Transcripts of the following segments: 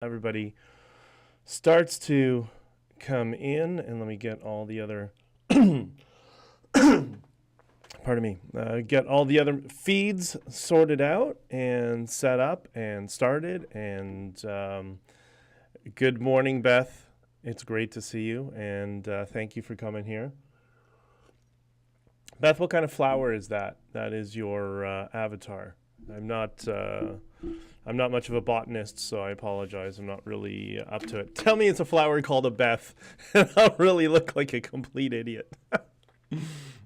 Everybody starts to come in, and let me get all the other pardon me, get all the other feeds sorted out and set up and started. And good morning, Beth. It's great to see you, and thank you for coming here. Beth, what kind of flower is that? That is your avatar. I'm not much of a botanist, so I apologize. I'm not really up to it. Tell me it's a flower called a Beth, and I'll really look like a complete idiot.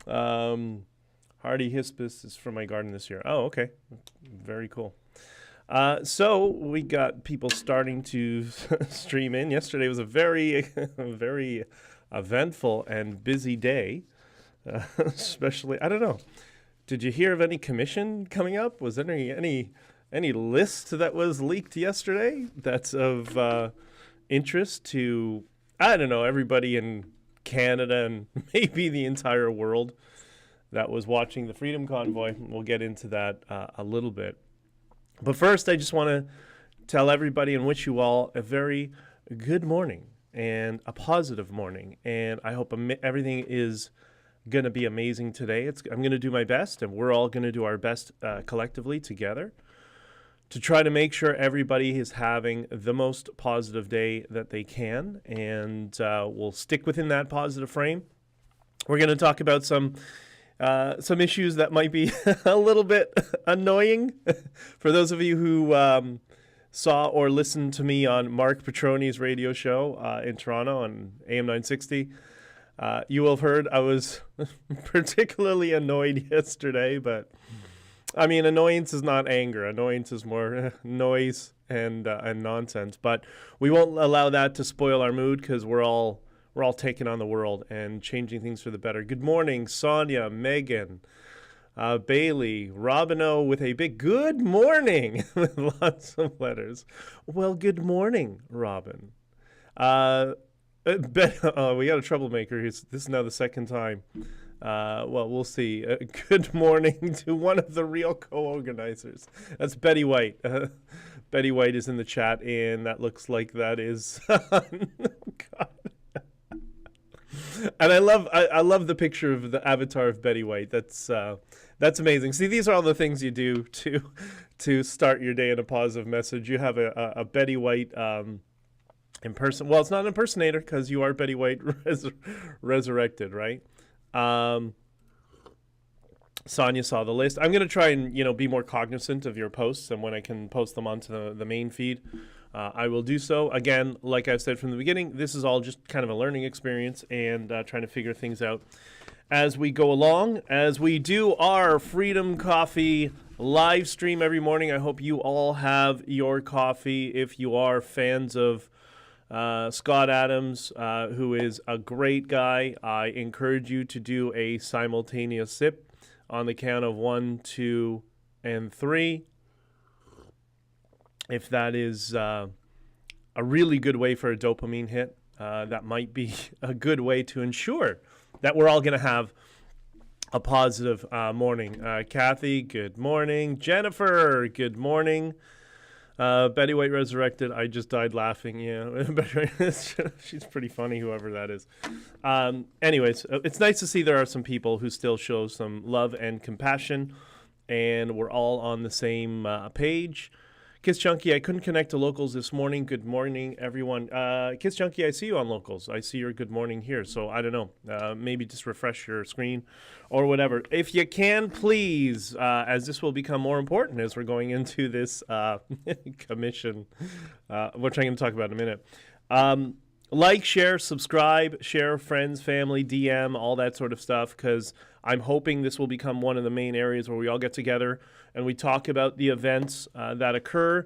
Hardy Hispis is from my garden this year. Oh, okay. Very cool. So we got people starting to stream in. Yesterday was a very, very eventful and busy day, especially, I don't know. Did you hear of any commission coming up? Was there any list that was leaked yesterday that's of interest to, I don't know, everybody in Canada and maybe the entire world that was watching the Freedom Convoy? We'll get into that a little bit. But first, I just want to tell everybody and wish you all a very good morning and a positive morning. And I hope everything is going to be amazing today. I'm going to do my best, and we're all going to do our best collectively together to try to make sure everybody is having the most positive day that they can, and we'll stick within that positive frame. We're going to talk about some issues that might be a little bit annoying for those of you who saw or listened to me on Mark Petroni's radio show in Toronto on AM 960. You will have heard I was particularly annoyed yesterday, but I mean, annoyance is not anger. Annoyance is more noise and nonsense. But we won't allow that to spoil our mood because we're all taking on the world and changing things for the better. Good morning, Sonia, Megan, Bailey, Robino with a big good morning with lots of letters. Well, good morning, Robin. We got a troublemaker. This is now the second time. Well, we'll see. Good morning to one of the real co-organizers. That's Betty White. Betty White is in the chat, and that looks like that is. God. And I love the picture of the avatar of Betty White. That's amazing. See, these are all the things you do to start your day in a positive message. You have a Betty White. Well, it's not an impersonator because you are Betty White resurrected, right? Sonia saw the list. I'm going to try and be more cognizant of your posts, and when I can post them onto the main feed, I will do so. Again, like I've said from the beginning, this is all just kind of a learning experience and trying to figure things out as we go along, as we do our Freedom Coffee live stream every morning. I hope you all have your coffee. If you are fans of Scott Adams, who is a great guy, I encourage you to do a simultaneous sip on the count of 1, 2, and 3. If that is a really good way for a dopamine hit, that might be a good way to ensure that we're all going to have a positive morning. Kathy, good morning. Jennifer, good morning. Betty White resurrected. I just died laughing. Yeah, she's pretty funny, whoever that is. Anyways, it's nice to see there are some people who still show some love and compassion, and we're all on the same page. Kiss Chunky, I couldn't connect to Locals this morning. Good morning, everyone. Kiss Chunky, I see you on Locals. I see your good morning here, so I don't know. Maybe just refresh your screen or whatever. If you can, please, as this will become more important as we're going into this commission, which I'm going to talk about in a minute. Like, share, subscribe, share friends, family, DM, all that sort of stuff, because I'm hoping this will become one of the main areas where we all get together and we talk about the events that occur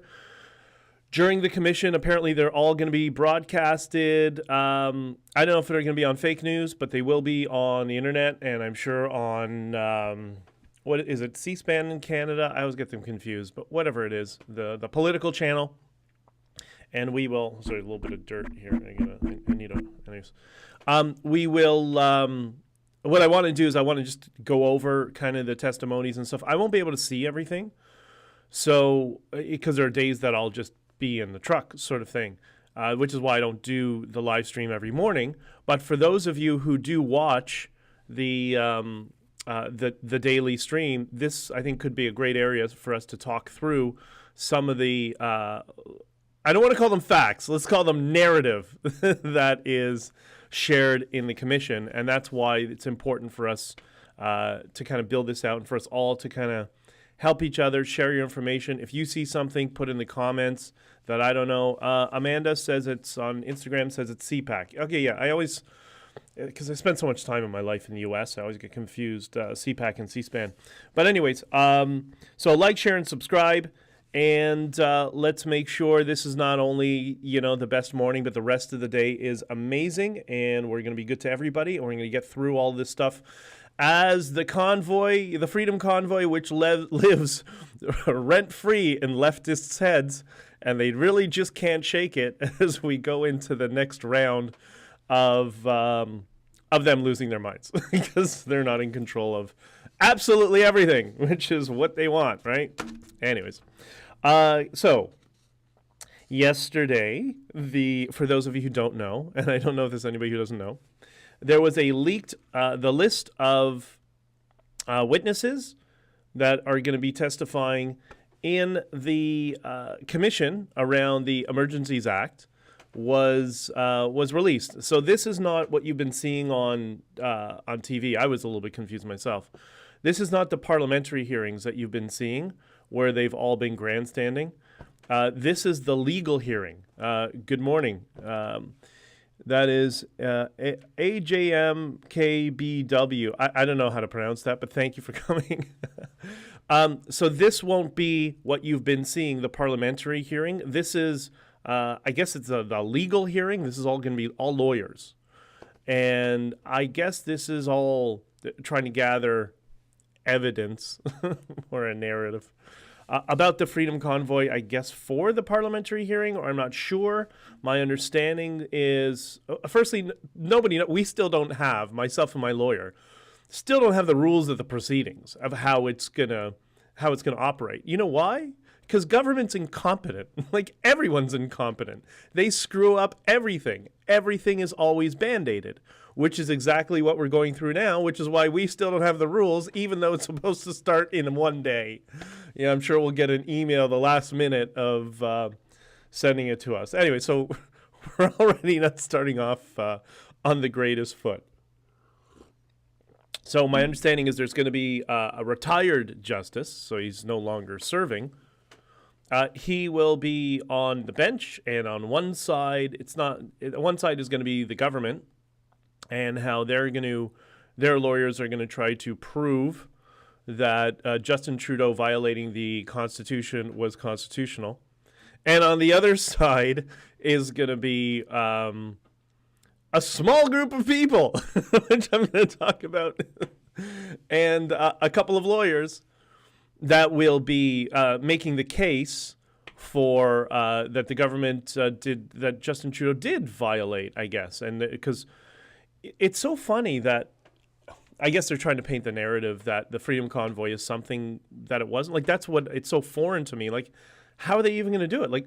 during the commission. Apparently, they're all going to be broadcasted. I don't know if they're going to be on fake news, but they will be on the internet, and I'm sure on, what is it, C-SPAN in Canada? I always get them confused, but whatever it is, the political channel. And we will, sorry, a little bit of dirt here. I need a, anyways. We will, what I want to do is I want to just go over kind of the testimonies and stuff. I won't be able to see everything. So, because there are days that I'll just be in the truck sort of thing, which is why I don't do the live stream every morning. But for those of you who do watch the daily stream, this I think could be a great area for us to talk through some of the I don't want to call them facts. Let's call them narrative that is shared in the commission, and that's why it's important for us to kind of build this out and for us all to kind of help each other, share your information. If you see something, put in the comments that I don't know. Amanda says it's on Instagram, says it's CPAC. Okay, yeah, I always, because I spent so much time in my life in the U.S., I always get confused, CPAC and C-SPAN. But anyways, so like, share, and subscribe. And let's make sure this is not only, the best morning, but the rest of the day is amazing. And we're going to be good to everybody. And we're going to get through all this stuff as the convoy, the Freedom Convoy, which lives rent-free in leftists' heads. And they really just can't shake it as we go into the next round of them losing their minds because they're not in control of absolutely everything, which is what they want, right? Anyways. So yesterday, for those of you who don't know, and I don't know if there's anybody who doesn't know, there was a leaked, the list of witnesses that are going to be testifying in the commission around the Emergencies Act was released. So this is not what you've been seeing on TV. I was a little bit confused myself. This is not the parliamentary hearings that you've been seeing where they've all been grandstanding. This is the legal hearing. Good morning. That is AJMKBW. I don't know how to pronounce that, but thank you for coming. So this won't be what you've been seeing, the parliamentary hearing. This is, I guess it's the legal hearing. This is all going to be all lawyers. And I guess this is all trying to gather evidence or a narrative about the Freedom Convoy, I guess, for the parliamentary hearing, or I'm not sure. My understanding is, firstly, we still don't have, myself and my lawyer, still don't have the rules of the proceedings of how it's gonna operate. You know why? Because government's incompetent. Like, everyone's incompetent. They screw up everything. Everything is always band-aided, which is exactly what we're going through now, which is why we still don't have the rules, even though it's supposed to start in one day. Yeah, I'm sure we'll get an email the last minute of sending it to us. Anyway, so we're already not starting off on the greatest foot. So my understanding is there's going to be a retired justice, so he's no longer serving. He will be on the bench, and on one side, one side is going to be the government, and how their lawyers are going to try to prove that Justin Trudeau violating the Constitution was constitutional. And on the other side is going to be a small group of people, which I'm going to talk about, and a couple of lawyers that will be making the case for that the government that Justin Trudeau did violate, I guess. And because it's so funny that I guess they're trying to paint the narrative that the Freedom Convoy is something that it wasn't. Like, that's what it's so foreign to me. Like, how are they even going to do it? Like,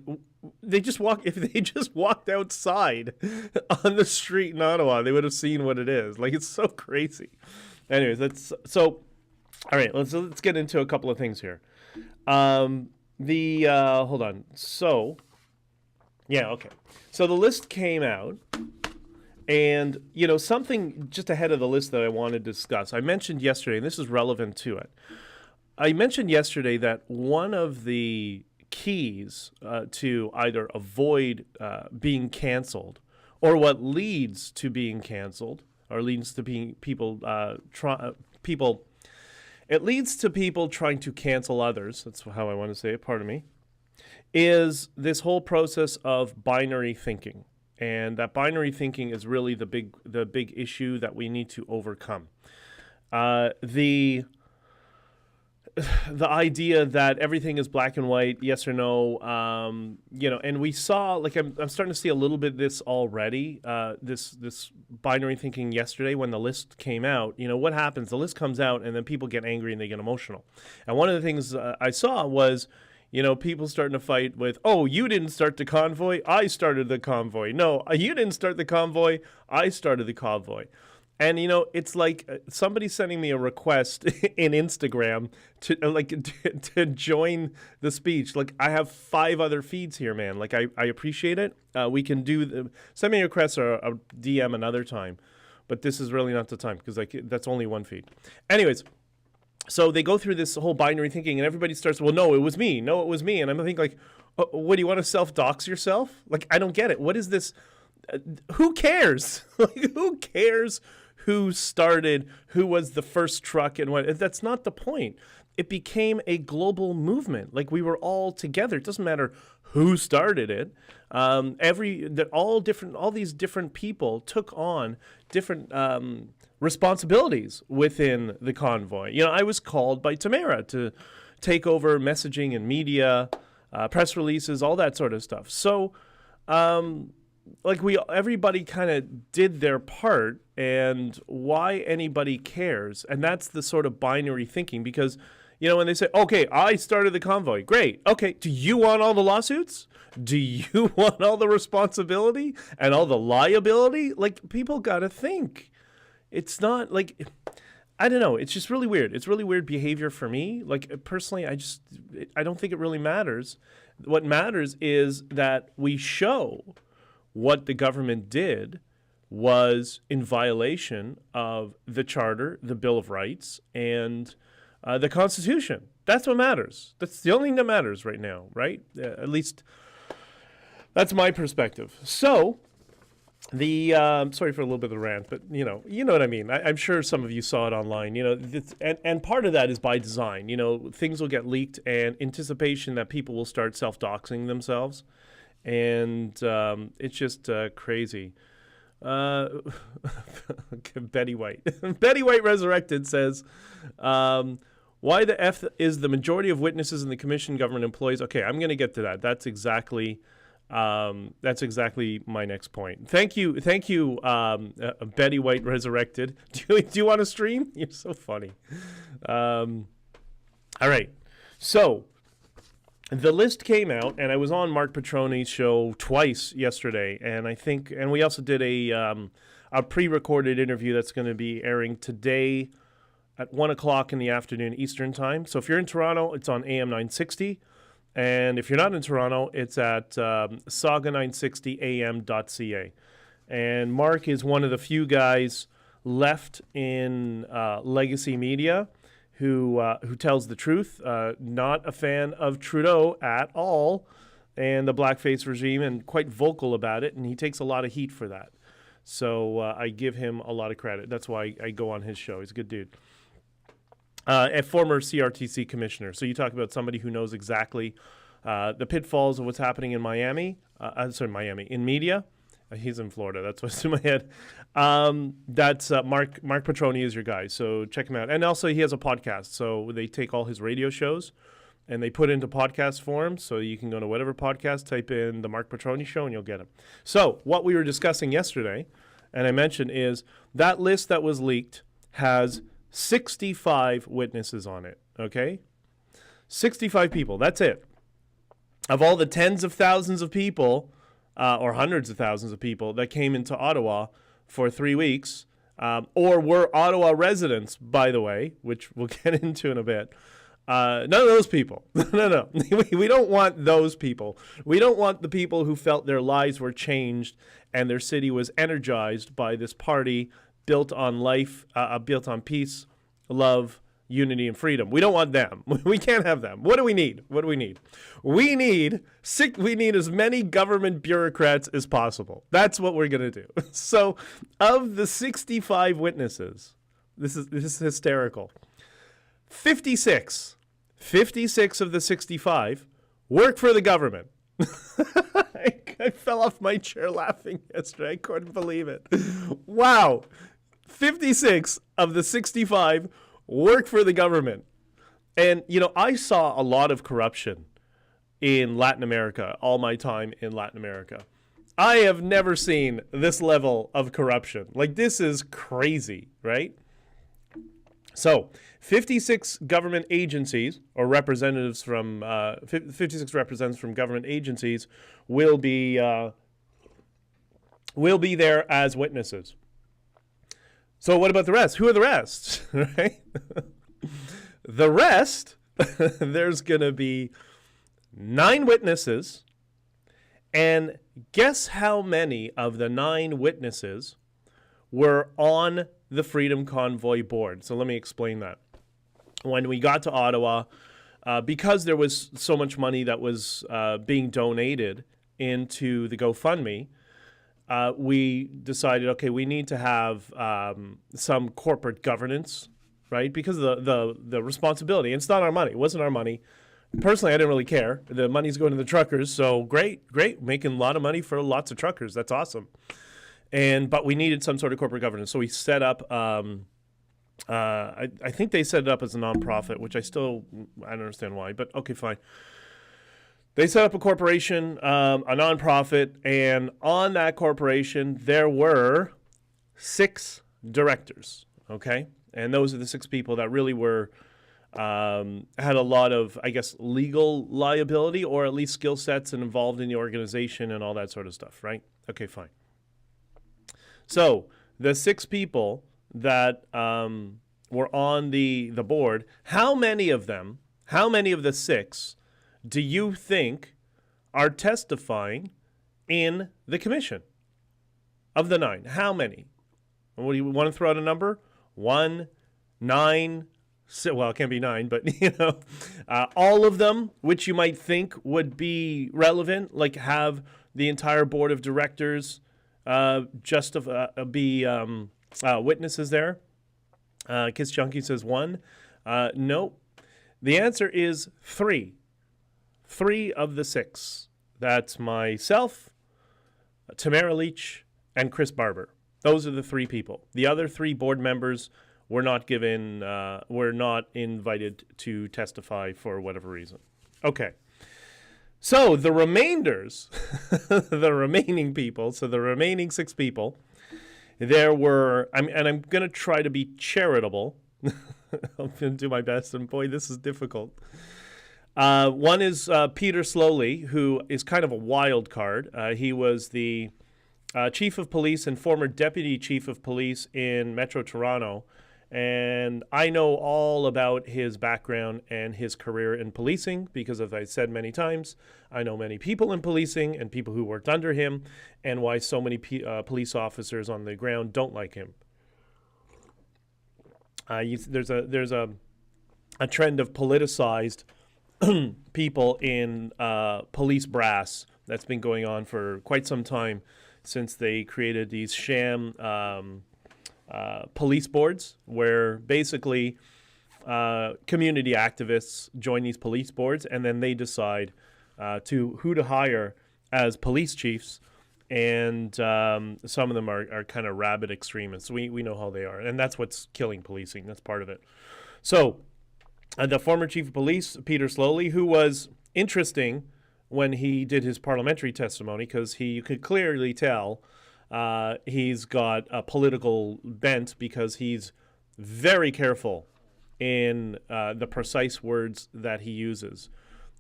if they just walked outside on the street in Ottawa, they would have seen what it is. Like, it's so crazy. Anyways, all right, let's get into a couple of things here. Hold on. So, yeah, okay. So the list came out. And, something just ahead of the list that I wanted to discuss. I mentioned yesterday, and this is relevant to it. I mentioned yesterday that one of the keys to either avoid being canceled, or what leads to being canceled, or leads to being it leads to people trying to cancel others, that's how I want to say it, pardon me, is this whole process of binary thinking. And that binary thinking is really the big issue that we need to overcome. The idea that everything is black and white, yes or no, and we saw, like, I'm starting to see a little bit of this already, this binary thinking yesterday when the list came out. What happens? The list comes out and then people get angry and they get emotional. And one of the things I saw was, People starting to fight with, oh, you didn't start the convoy, I started the convoy. No, you didn't start the convoy, I started the convoy. And, it's like somebody sending me a request in Instagram to join the speech. Like, I have 5 other feeds here, man. Like, I appreciate it. We can send me a request or a DM another time. But this is really not the time because that's only 1 feed. Anyways, so they go through this whole binary thinking and everybody starts, well, no, it was me. No, it was me. And I'm thinking like, what, do you want to self-dox yourself? Like, I don't get it. What is this? Who cares? Like, who cares who started, who was the first truck and what? That's not the point. It became a global movement. Like, we were all together. It doesn't matter who started it. All these different people took on different responsibilities within the convoy. I was called by Tamara to take over messaging and media, press releases, all that sort of stuff. So, everybody kind of did their part, and why anybody cares, and that's the sort of binary thinking. Because when they say, okay, I started the convoy, great, okay, do you want all the lawsuits? Do you want all the responsibility and all the liability? Like, people gotta think. It's not like, I don't know, it's just really weird. It's really weird behavior for me. Like, personally, I don't think it really matters. What matters is that we show what the government did was in violation of the Charter, the Bill of Rights, and the Constitution. That's what matters. That's the only thing that matters right now, right? At least that's my perspective. So, sorry for a little bit of the rant, but you know what I mean. I'm sure some of you saw it online. And part of that is by design. Things will get leaked, and anticipation that people will start self-doxing themselves. And it's just crazy. Betty White. Betty White Resurrected says, why the F is the majority of witnesses in the commission government employees? Okay, I'm going to get to that. That's exactly my next point. Thank you, Betty White Resurrected. Do you want to stream? You're so funny. All right, so the list came out, and I was on Mark Petroni's show twice yesterday, and we also did a pre-recorded interview that's going to be airing today at 1 o'clock in the afternoon Eastern time. So if you're in Toronto, it's on AM 960, and if you're not in Toronto, it's at saga960am.ca. And Mark is one of the few guys left in legacy media who tells the truth, not a fan of Trudeau at all and the blackface regime, and quite vocal about it, and he takes a lot of heat for that. So I give him a lot of credit. That's why I go on his show. He's a good dude. A former CRTC commissioner. So you talk about somebody who knows exactly the pitfalls of what's happening in Miami. In media. He's in Florida. That's what's in my head. That's Mark Petroni is your guy. So check him out. And also he has a podcast. So they take all his radio shows and they put it into podcast form. So you can go to whatever podcast, type in the Mark Petroni show, and you'll get him. So what we were discussing yesterday, and I mentioned, is that list that was leaked has 65 witnesses on it. Okay? 65 people. That's it. Of all the tens of thousands of people, or hundreds of thousands of people that came into Ottawa for 3 weeks, or were Ottawa residents, by the way, which we'll get into in a bit. None of those people. No. We don't want those people. We don't want the people who felt their lives were changed and their city was energized by this party built on life, built on peace, love, unity, and freedom. We don't want them. We can't have them. What do we need? We need as many government bureaucrats as possible. That's what we're going to do. So, of the 65 witnesses, this is hysterical. 56 of the 65 work for the government. I fell off my chair laughing yesterday. I couldn't believe it. Wow. 56 of the 65 work for the government. And, I saw a lot of corruption in Latin America, all my time in Latin America. I have never seen this level of corruption. Like, this is crazy, right? So 56 government agencies or representatives from 56 representatives from government agencies will be there as witnesses. So what about the rest? Who are the rest? Right? The rest, there's going to be 9 witnesses. And guess how many of the 9 witnesses were on the Freedom Convoy board? So let me explain that. When we got to Ottawa, because there was so much money that was being donated into the GoFundMe, we decided, okay, we need to have some corporate governance, right? Because of the responsibility. It's not our money. It wasn't our money. Personally, I didn't really care. The money's going to the truckers, so great, making a lot of money for lots of truckers. That's awesome. But we needed some sort of corporate governance, so we set up. I think they set it up as a nonprofit, which I don't understand why, but okay, fine. They set up a corporation, a nonprofit, and on that corporation there were 6 directors. Okay, and those are the 6 people that really were. Had a lot of, I guess, legal liability or at least skill sets and involved in the organization and all that sort of stuff, right? Okay, fine. So the 6 people that were on the board, how many of the 6 do you think are testifying in the commission? Of the 9, how many? What do you want to throw out a number? 1, 9. Well, it can't be 9, but all of them, which you might think would be relevant, like have the entire board of directors be witnesses there. Kiss Junkie says 1. No, the answer is 3. 3 of the 6. That's myself, Tamara Leach, and Chris Barber. Those are the 3 people. The other 3 board members were not invited to testify for whatever reason. Okay. So the remainders, the remaining people, so the remaining 6 people, there were, I'm going to try to be charitable. I'm going to do my best, and boy, this is difficult. One is Peter Slowly, who is kind of a wild card. He was the chief of police and former deputy chief of police in Metro Toronto. And I know all about his background and his career in policing because, as I said many times, I know many people in policing and people who worked under him and why so many police officers on the ground don't like him. There's a trend of politicized people in police brass that's been going on for quite some time since they created these sham police boards where basically community activists join these police boards and then they decide who to hire as police chiefs, and some of them are kind of rabid extremists. We know how they are, and that's what's killing policing. That's part of it. So the former chief of police, Peter Slowly, who was interesting when he did his parliamentary testimony because you could clearly tell he's got a political bent because he's very careful in the precise words that he uses.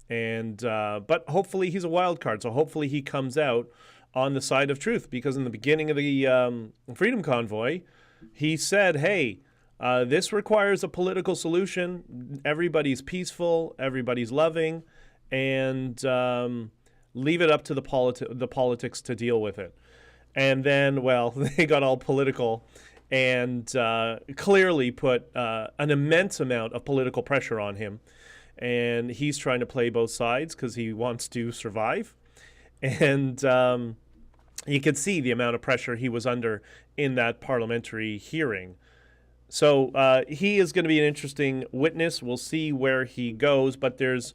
But hopefully he's a wild card, so hopefully he comes out on the side of truth, because in the beginning of the Freedom Convoy, he said, hey, this requires a political solution. Everybody's peaceful, everybody's loving, and leave it up to the politics to deal with it. And then, well, they got all political and clearly put an immense amount of political pressure on him. And he's trying to play both sides because he wants to survive. And you could see the amount of pressure he was under in that parliamentary hearing. So he is going to be an interesting witness. We'll see where he goes. But there's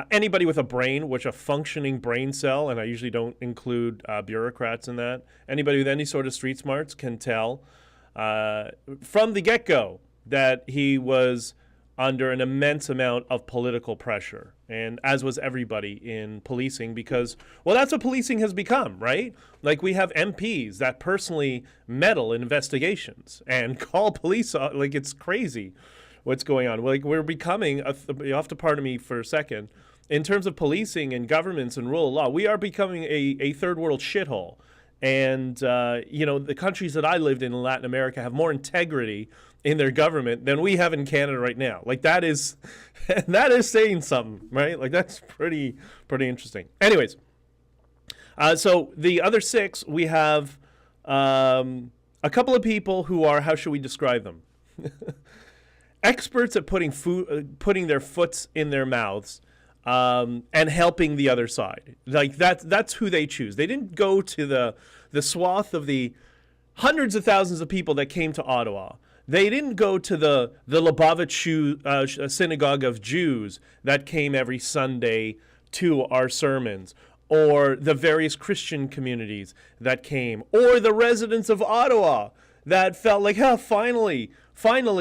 anybody with a brain, which a functioning brain cell, and I usually don't include bureaucrats in that, anybody with any sort of street smarts can tell from the get-go that he was under an immense amount of political pressure, and as was everybody in policing, because, well, that's what policing has become, right? Like, we have MPs that personally meddle in investigations and call police, like, it's crazy what's going on. Like, we're becoming, you have to pardon me for a second, in terms of policing and governments and rule of law, we are becoming a third world shithole. And, the countries that I lived in Latin America have more integrity in their government than we have in Canada right now. Like, that is saying something, right? Like, that's pretty interesting. Anyways, so the other 6, we have a couple of people who are, how should we describe them? Experts at putting their foots in their mouths. And helping the other side. Like, that's who they choose. They didn't go to the swath of the hundreds of thousands of people that came to Ottawa. They didn't go to the Lubavitch synagogue of Jews that came every Sunday to our sermons, or the various Christian communities that came, or the residents of Ottawa that felt like, finally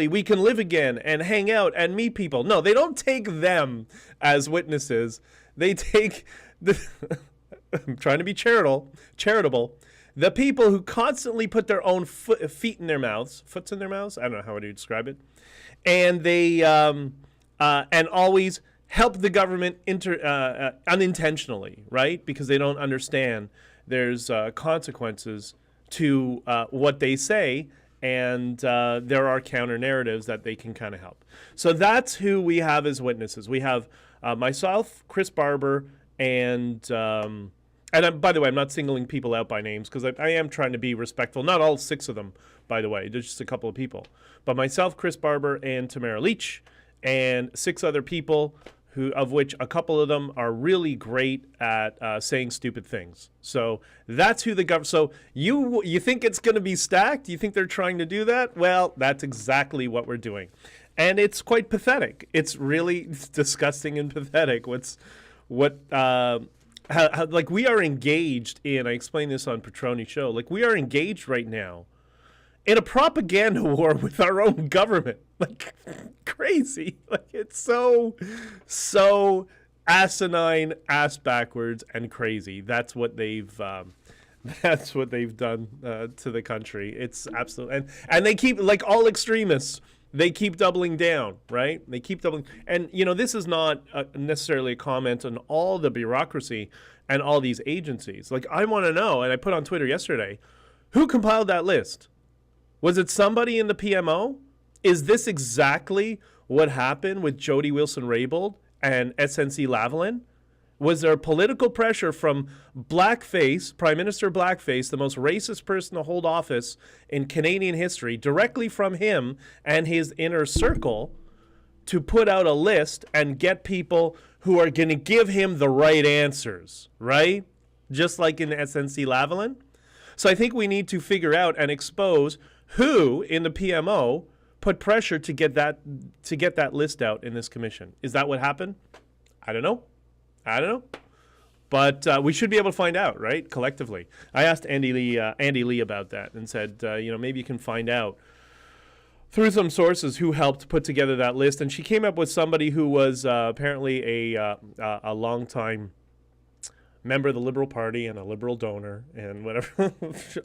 we can live again and hang out and meet people. No, they don't take them as witnesses. They take I'm trying to be charitable. The people who constantly put their own foots in their mouths. I don't know how would you describe it. And they and always help the government unintentionally, right? Because they don't understand there's consequences to what they say. And there are counter narratives that they can kind of help. So that's who we have as witnesses. We have myself, Chris Barber, and by the way, I'm not singling people out by names because I am trying to be respectful. Not all 6 of them, by the way. There's just a couple of people. But myself, Chris Barber, and Tamara Leach, and 6 other people, of which a couple of them are really great at saying stupid things. So that's who the government. So you think it's going to be stacked? You think they're trying to do that? Well, that's exactly what we're doing, and it's quite pathetic. It's really disgusting and pathetic. Like, we are engaged in. I explained this on Petroni's show. Like, we are engaged right now in a propaganda war with our own government. Like, crazy. Like, it's so asinine, ass backwards, and crazy. That's what they've done to the country. It's absolute, and they keep, like all extremists, they keep doubling down, right? They keep doubling, and this is not necessarily a comment on all the bureaucracy and all these agencies. Like, I want to know, and I put on Twitter yesterday, who compiled that list? Was it somebody in the PMO? Is this exactly what happened with Jody Wilson-Raybould and SNC-Lavalin? Was there political pressure from Blackface, Prime Minister Blackface, the most racist person to hold office in Canadian history, directly from him and his inner circle, to put out a list and get people who are going to give him the right answers, right? Just like in SNC-Lavalin. So I think we need to figure out and expose who in the PMO put pressure to get that list out in this commission. Is that what happened? I don't know. But we should be able to find out, right? Collectively. I asked Andy Lee about that and said, maybe you can find out through some sources who helped put together that list. And she came up with somebody who was apparently a longtime member of the Liberal Party and a Liberal donor and whatever.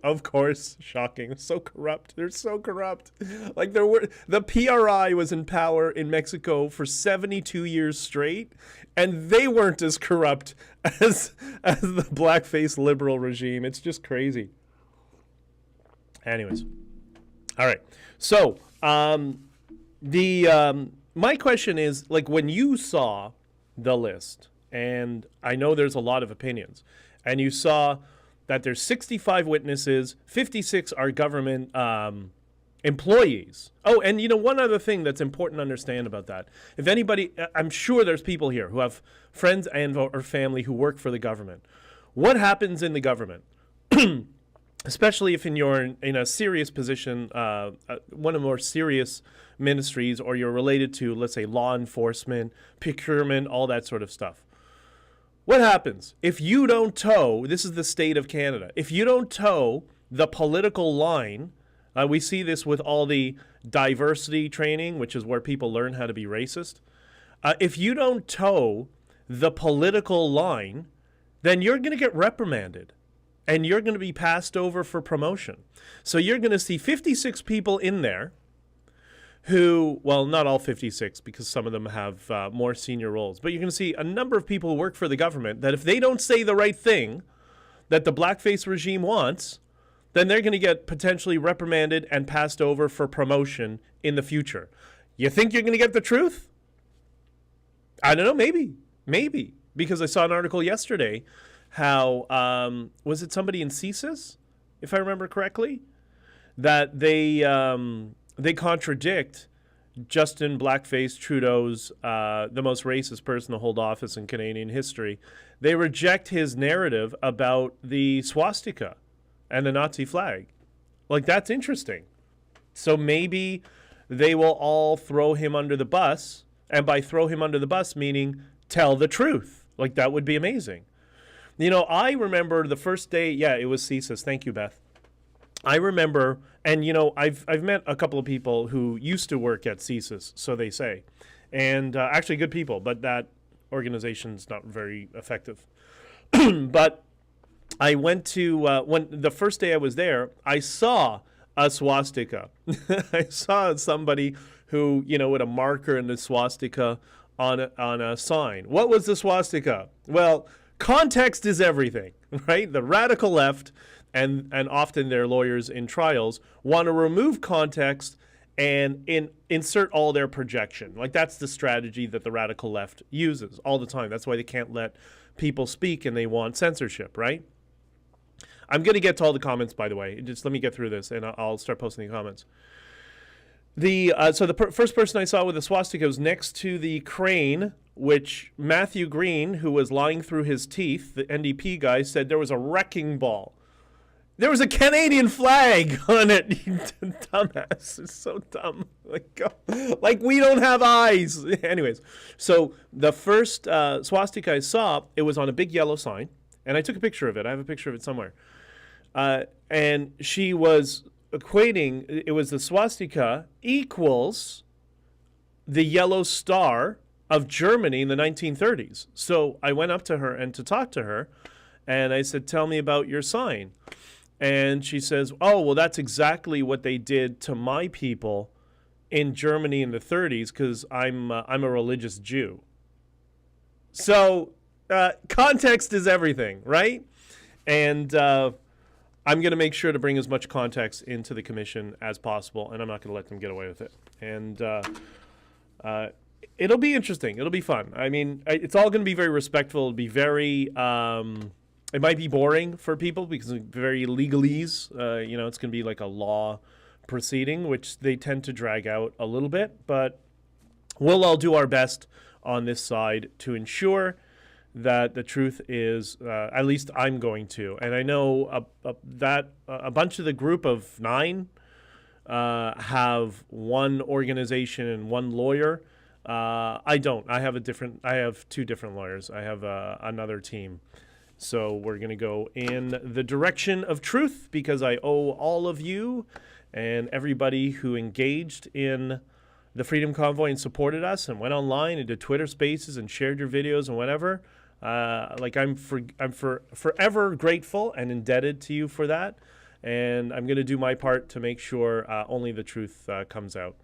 Of course, shocking. So corrupt. They're so corrupt. Like, the PRI was in power in Mexico for 72 years straight, and they weren't as corrupt as the blackface Liberal regime. It's just crazy. Anyways. All right. So, my question is, like, when you saw the list, and I know there's a lot of opinions, and you saw that there's 65 witnesses, 56 are government employees. Oh, and one other thing that's important to understand about that. If anybody, I'm sure there's people here who have friends and or family who work for the government. What happens in the government? Especially if you're in a serious position, one of the more serious ministries, or you're related to, let's say, law enforcement, procurement, all that sort of stuff. What happens if you don't toe, this is the state of Canada, if you don't toe the political line We see this with all the diversity training, which is where people learn how to be racist. If you don't toe the political line, then you're going to get reprimanded and you're going to be passed over for promotion. So you're going to see 56 people in there who, well, not all 56 because some of them have more senior roles, but you're going to see a number of people who work for the government that if they don't say the right thing that the blackface regime wants, then they're going to get potentially reprimanded and passed over for promotion in the future. You think you're going to get the truth? I don't know, maybe. Because I saw an article yesterday how, was it somebody in CSIS, if I remember correctly, that they contradict Justin Blackface Trudeau's, the most racist person to hold office in Canadian history. They reject his narrative about the swastika and the Nazi flag. Like, that's interesting. So maybe they will all throw him under the bus, and by throw him under the bus, meaning tell the truth. Like, that would be amazing. You know, I remember the first day, yeah, it was CSIS. Thank you, Beth. I remember, and you know, I've met a couple of people who used to work at CSIS, so they say, and actually good people, but that organization's not very effective. But I went to, when the first day I was there, I saw a swastika. I saw somebody who, you know, with a marker and the swastika on a sign. What was the swastika? Well, context is everything, right? The radical left, and often their lawyers in trials, want to remove context and insert all their projection. Like, that's the strategy that the radical left uses all the time. That's why they can't let people speak and they want censorship, right? I'm going to get to all the comments, by the way. Just let me get through this, and I'll start posting the comments. So the first person I saw with the swastika was next to the crane, which Matthew Green, who was lying through his teeth, the NDP guy, said there was a wrecking ball. There was a Canadian flag on it. You dumbass. It's so dumb. Like we don't have eyes. Anyways, so the first swastika I saw, it was on a big yellow sign, and I took a picture of it. I have a picture of it somewhere. And she was equating, it was the swastika equals the yellow star of Germany in the 1930s. So I went up to her and to talk to her, and I said, tell me about your sign. And she says, oh, well, that's exactly what they did to my people in Germany in the 30s because I'm a religious Jew. So context is everything, right? And I'm going to make sure to bring as much context into the commission as possible, and I'm not going to let them get away with it. And it'll be interesting. It'll be fun. I mean, it's all going to be very respectful. It'll be very... it might be boring for people because it's very legalese. You know, it's going to be like a law proceeding, which they tend to drag out a little bit. But we'll all do our best on this side to ensure that the truth is, at least I'm going to. And I know that a bunch of the group of 9 have one organization and one lawyer. I don't. I have 2 different lawyers. I have another team. So we're going to go in the direction of truth because I owe all of you and everybody who engaged in the Freedom Convoy and supported us and went online and did Twitter Spaces and shared your videos and whatever. I'm forever grateful and indebted to you for that. And I'm going to do my part to make sure only the truth comes out.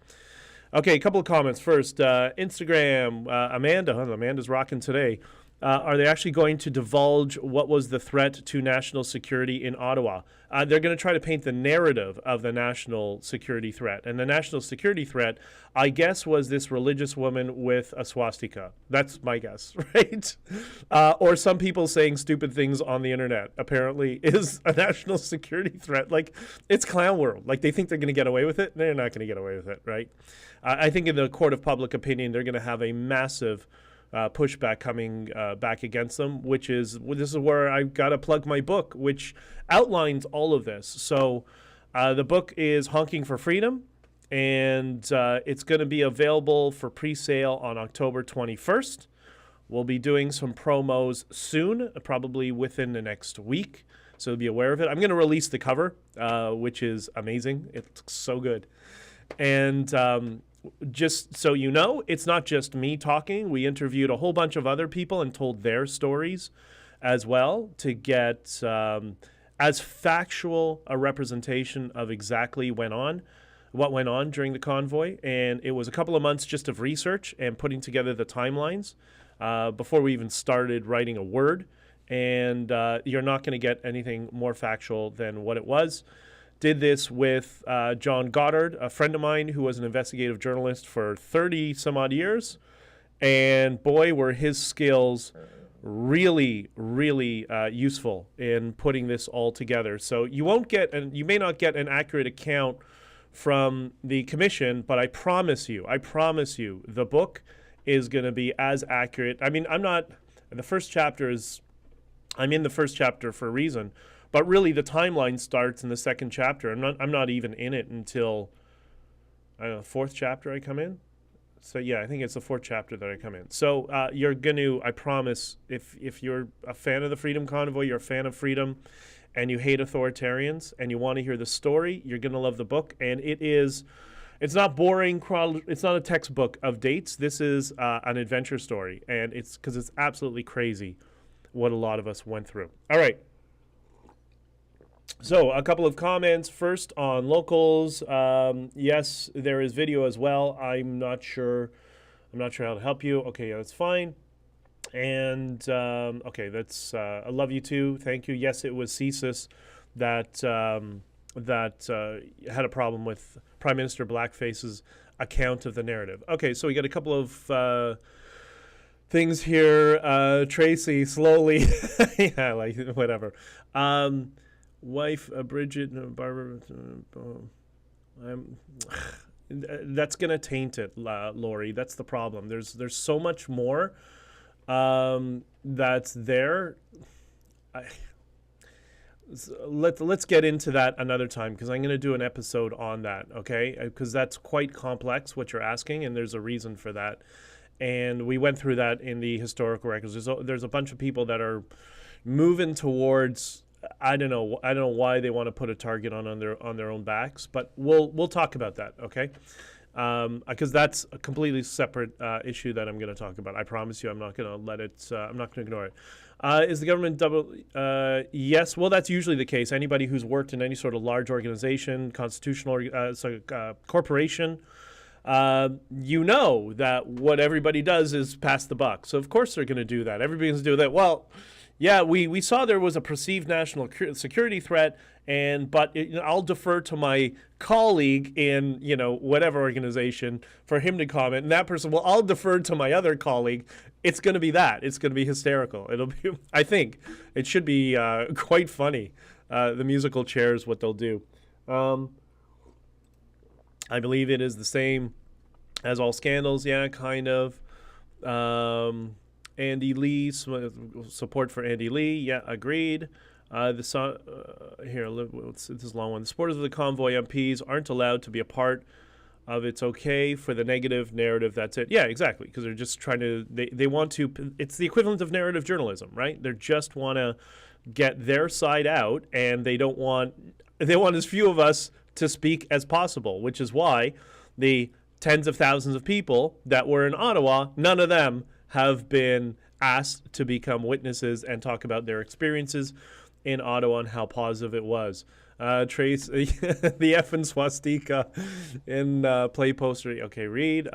Okay, a couple of comments. First, Instagram, Amanda. Amanda's rocking today. Are they actually going to divulge what was the threat to national security in Ottawa? They're going to try to paint the narrative of the national security threat. And the national security threat, I guess, was this religious woman with a swastika. That's my guess, right? Or some people saying stupid things on the internet, apparently, is a national security threat. Like, it's clown world. Like, they think they're going to get away with it. They're not going to get away with it, right? I think in the court of public opinion, they're going to have a massive pushback coming back against them, this is where I've got to plug my book, which outlines all of this. So the book is Honking For Freedom, and it's going to be available for pre-sale on October 21st. We'll be doing some promos soon, probably within the next week. so be aware of it. I'm going to release the cover, which is amazing. It looks so good. And just so you know, it's not just me talking. We interviewed a whole bunch of other people and told their stories as well to get as factual a representation of exactly what went on during the convoy. And it was a couple of months just of research and putting together the timelines before we even started writing a word. And you're not going to get anything more factual than what it was. Did this with John Goddard, a friend of mine who was an investigative journalist for 30 some odd years. And boy, were his skills really, really useful in putting this all together. So you may not get an accurate account from the commission, but I promise you, the book is going to be as accurate. I mean, I'm in the first chapter for a reason, but really the timeline starts in the second chapter. I'm not even in it until, I don't know, fourth chapter I come in. So yeah, I think it's the fourth chapter that I come in. So you're going to, I promise, if you're a fan of the Freedom Convoy, you're a fan of freedom, and you hate authoritarians, and you want to hear the story, you're going to love the book. And it's not boring, it's not a textbook of dates. This is an adventure story, and it's because it's absolutely crazy what a lot of us went through. All right. So a couple of comments first on locals. Yes, there is video as well. I'm not sure how to help you. Okay, yeah, that's fine. And okay, that's I love you too. Thank you. Yes, it was CSIS that had a problem with Prime Minister Blackface's account of the narrative. Okay, so we got a couple of things here. Tracy, slowly. Yeah, like whatever. Wife, Bridget, Barbara. That's gonna taint it, Lori. That's the problem. There's so much more that's there. Let's get into that another time, because I'm going to do an episode on that, okay? Because that's quite complex, what you're asking, and there's a reason for that. And we went through that in the historical records. There's a bunch of people that are moving towards, I don't know why they want to put a target on their own backs, but we'll talk about that, okay? Because that's a completely separate issue that I'm going to talk about. I promise you, I'm not going to let it. I'm not going to ignore it. Is the government double? Yes. Well, that's usually the case. Anybody who's worked in any sort of large organization, constitutional corporation, you know that what everybody does is pass the buck. So of course they're going to do that. Everybody's going to do that. Well, yeah, we saw there was a perceived national security threat, but I'll defer to my colleague in whatever organization for him to comment, and that person, well, I'll defer to my other colleague. It's going to be that. It's going to be hysterical. It'll be. I think it should be quite funny. The musical chairs, what they'll do. I believe it is the same as all scandals. Yeah, kind of. Andy Lee, support for Andy Lee. Yeah, agreed. This is a long one. The supporters of the convoy MPs aren't allowed to be a part of It's Okay for the negative narrative. That's it. Yeah, exactly. Because they're just trying to, they want to, it's the equivalent of narrative journalism, right? They just want to get their side out, and they want as few of us to speak as possible, which is why the tens of thousands of people that were in Ottawa, none of them have been asked to become witnesses and talk about their experiences in Ottawa and how positive it was. Trace, the F and swastika in play poster. Okay, read.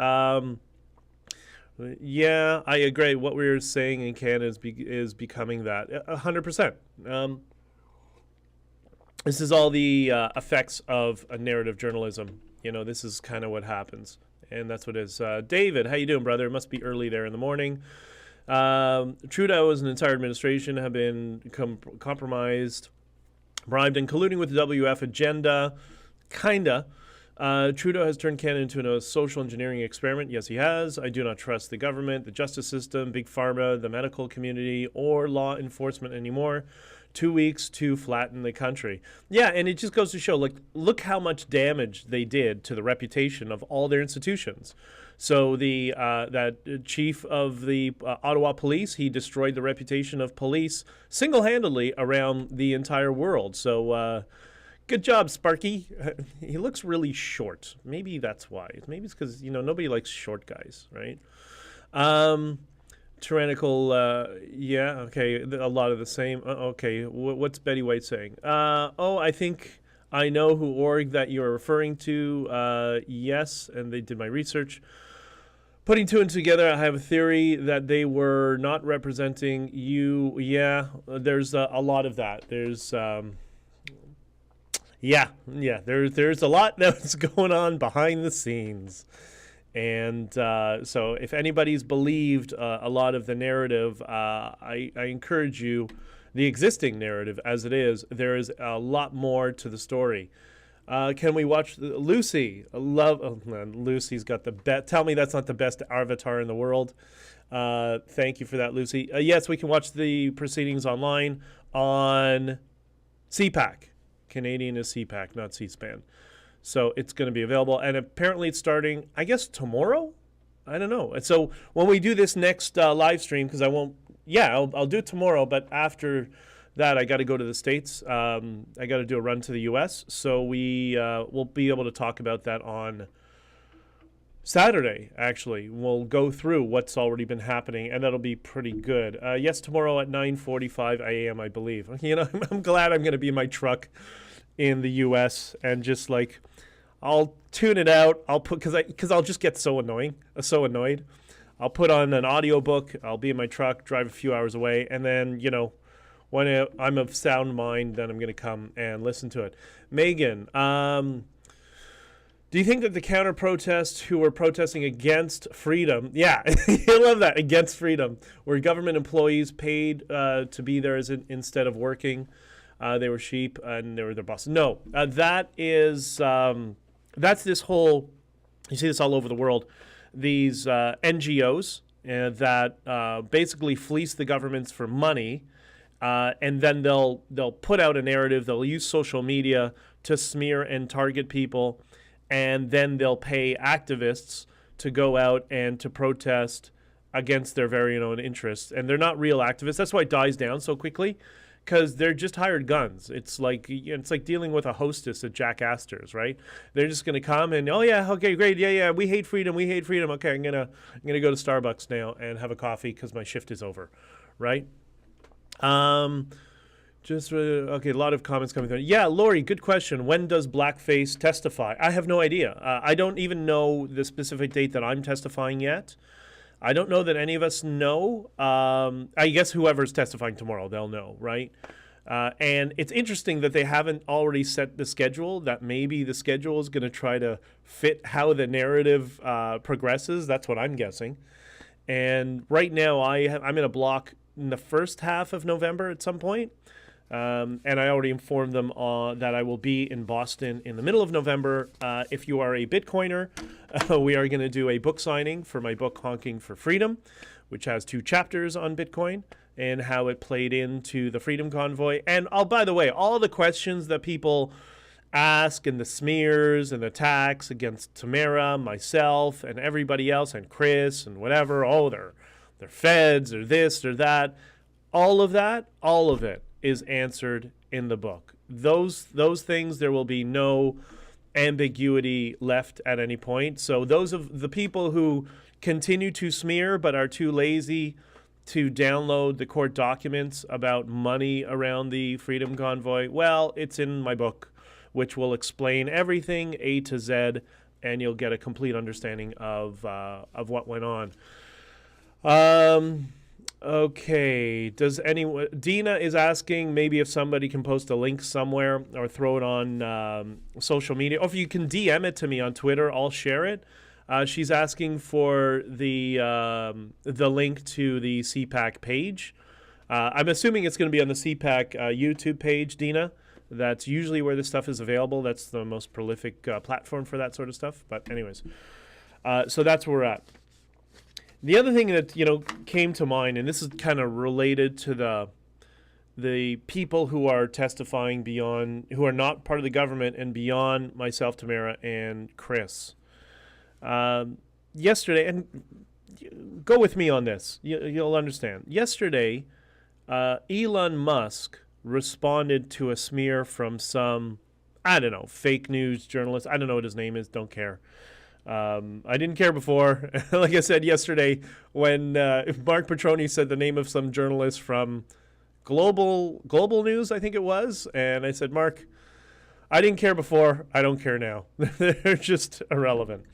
Yeah, I agree. What we were saying in Canada is becoming that 100%. This is all the effects of a narrative journalism. This is kind of what happens. And that's what it is. David, how you doing, brother? It must be early there in the morning. Trudeau and an entire administration have been compromised, bribed, and colluding with the WF agenda. Kinda. Trudeau has turned Canada into a social engineering experiment. Yes, he has. I do not trust the government, the justice system, big pharma, the medical community, or law enforcement anymore. 2 weeks to flatten the country. Yeah, and it just goes to show, look how much damage they did to the reputation of all their institutions. So that chief of the Ottawa police, he destroyed the reputation of police single-handedly around the entire world. So good job, Sparky. He looks really short. Maybe that's why. Maybe it's because, nobody likes short guys, right? Tyrannical, yeah, okay, a lot of the same. Okay, what's Betty White saying? I think I know who org that you're referring to. Yes, and they did my research. Putting two and together, I have a theory that they were not representing you. Yeah, there's a lot of that. There's, there's a lot that's going on behind the scenes. And so if anybody's believed a lot of the narrative, I encourage you, the existing narrative as it is, there is a lot more to the story. Can we watch Lucy? Lucy's got the best. Tell me that's not the best avatar in the world. Thank you for that, Lucy. Yes, we can watch the proceedings online on CPAC. Canadian is CPAC, not C-SPAN. So it's going to be available. And apparently it's starting, I guess, tomorrow? I don't know. And so when we do this next live stream, because I'll do it tomorrow, but after that, I got to go to the States. I got to do a run to the U.S. So we'll be able to talk about that on Saturday, actually. We'll go through what's already been happening, and that'll be pretty good. Yes, tomorrow at 9:45 a.m., I believe. I'm glad I'm going to be in my truck in the U.S. and just I'll tune it out. I'll put because I'll just get so annoyed. I'll put on an audiobook. I'll be in my truck, drive a few hours away, and then when I'm of sound mind, then I'm going to come and listen to it. Megan, do you think that the counter protests who were protesting against freedom, yeah, I love that, against freedom, were government employees paid to be there instead of working? They were sheep and they were their bosses. No, that's this whole, you see this all over the world, these NGOs that basically fleece the governments for money, and then they'll put out a narrative, they'll use social media to smear and target people, and then they'll pay activists to go out and to protest against their very own interests. And they're not real activists. That's why it dies down so quickly, because they're just hired guns. It's like dealing with a hostess at Jack Astor's, right? They're just going to come and, oh yeah, okay, great, yeah, we hate freedom. Okay, I'm gonna go to Starbucks now and have a coffee because my shift is over, right? Okay, a lot of comments coming through. Yeah, Lori, good question. When does blackface testify? I have no idea. I don't even know the specific date that I'm testifying yet. I don't know that any of us know. I guess whoever's testifying tomorrow, they'll know, right? And it's interesting that they haven't already set the schedule, that maybe the schedule is going to try to fit how the narrative progresses. That's what I'm guessing. And right now, I'm in a block in the first half of November at some point. And I already informed them that I will be in Boston in the middle of November. If you are a Bitcoiner, we are going to do a book signing for my book, Honking For Freedom, which has 2 chapters on Bitcoin and how it played into the Freedom Convoy. And by the way, all the questions that people ask and the smears and the attacks against Tamara, myself, and everybody else, and Chris and whatever, they're feds or this or that, all of it is answered in the book. Those things, there will be no ambiguity left at any point. So those of the people who continue to smear but are too lazy to download the court documents about money around the Freedom Convoy, well, it's in my book, which will explain everything A to Z, and you'll get a complete understanding of what went on. Okay, Dina is asking maybe if somebody can post a link somewhere or throw it on social media. Or if you can DM it to me on Twitter, I'll share it. She's asking for the link to the CPAC page. I'm assuming it's going to be on the CPAC YouTube page, Dina. That's usually where this stuff is available. That's the most prolific platform for that sort of stuff. But anyways, so that's where we're at. The other thing that came to mind, and this is kind of related to the people who are testifying who are not part of the government and beyond myself, Tamara, and Chris. yesterday, and go with me on this, you'll understand. Yesterday, Elon Musk responded to a smear from some, I don't know, fake news journalist. I don't know what his name is. Don't care. I didn't care before. Like I said yesterday, when Mark Petroni said the name of some journalist from Global News, I think it was, and I said, Mark, I didn't care before. I don't care now. They're just irrelevant.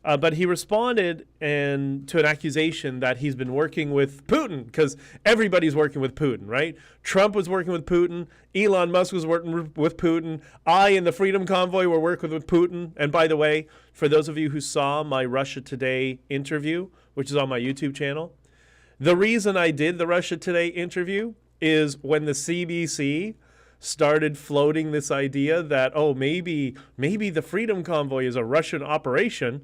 But he responded to an accusation that he's been working with Putin, because everybody's working with Putin, right? Trump was working with Putin. Elon Musk was working with Putin. I and the Freedom Convoy were working with Putin. And by the way, for those of you who saw my Russia Today interview, which is on my YouTube channel, the reason I did the Russia Today interview is when the CBC started floating this idea that, oh, maybe the Freedom Convoy is a Russian operation.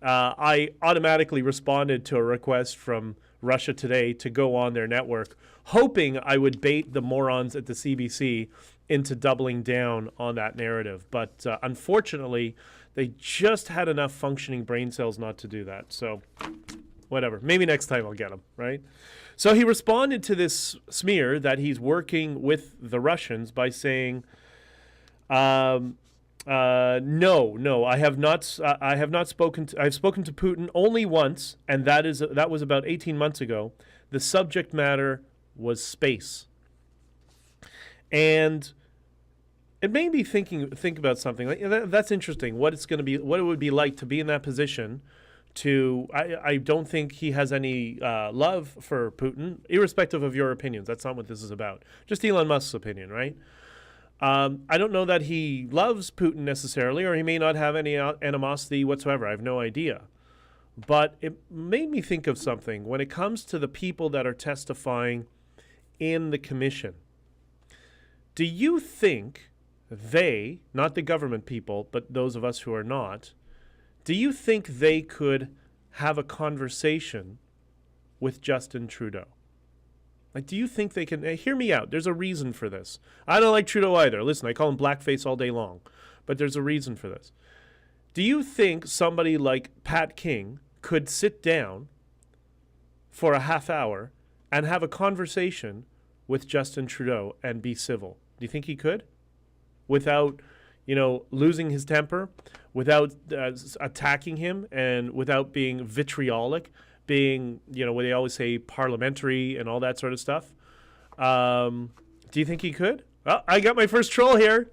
I automatically responded to a request from Russia Today to go on their network, hoping I would bait the morons at the CBC into doubling down on that narrative. But unfortunately, they just had enough functioning brain cells not to do that. So whatever. Maybe next time I'll get them, right? So he responded to this smear that he's working with the Russians by saying, no, I have not. I've spoken to Putin only once, and that was about 18 months ago. The subject matter was space, and it made me think about something. Like, that's interesting. What it would be like to be in that position. I don't think he has any love for Putin, irrespective of your opinions. That's not what this is about. Just Elon Musk's opinion, right? I don't know that he loves Putin necessarily, or he may not have any animosity whatsoever. I have no idea. But it made me think of something when it comes to the people that are testifying in the commission. Do you think they, not the government people, but those of us who are not, do you think they could have a conversation with Justin Trudeau? Like, do you think they can? Hear me out. There's a reason for this. I don't like Trudeau either. Listen, I call him blackface all day long. But there's a reason for this. Do you think somebody like Pat King could sit down for a half hour and have a conversation with Justin Trudeau and be civil? Do you think he could? Without, losing his temper, without attacking him, and without being vitriolic, being, what they always say, parliamentary and all that sort of stuff. Do you think he could? Well, I got my first troll here.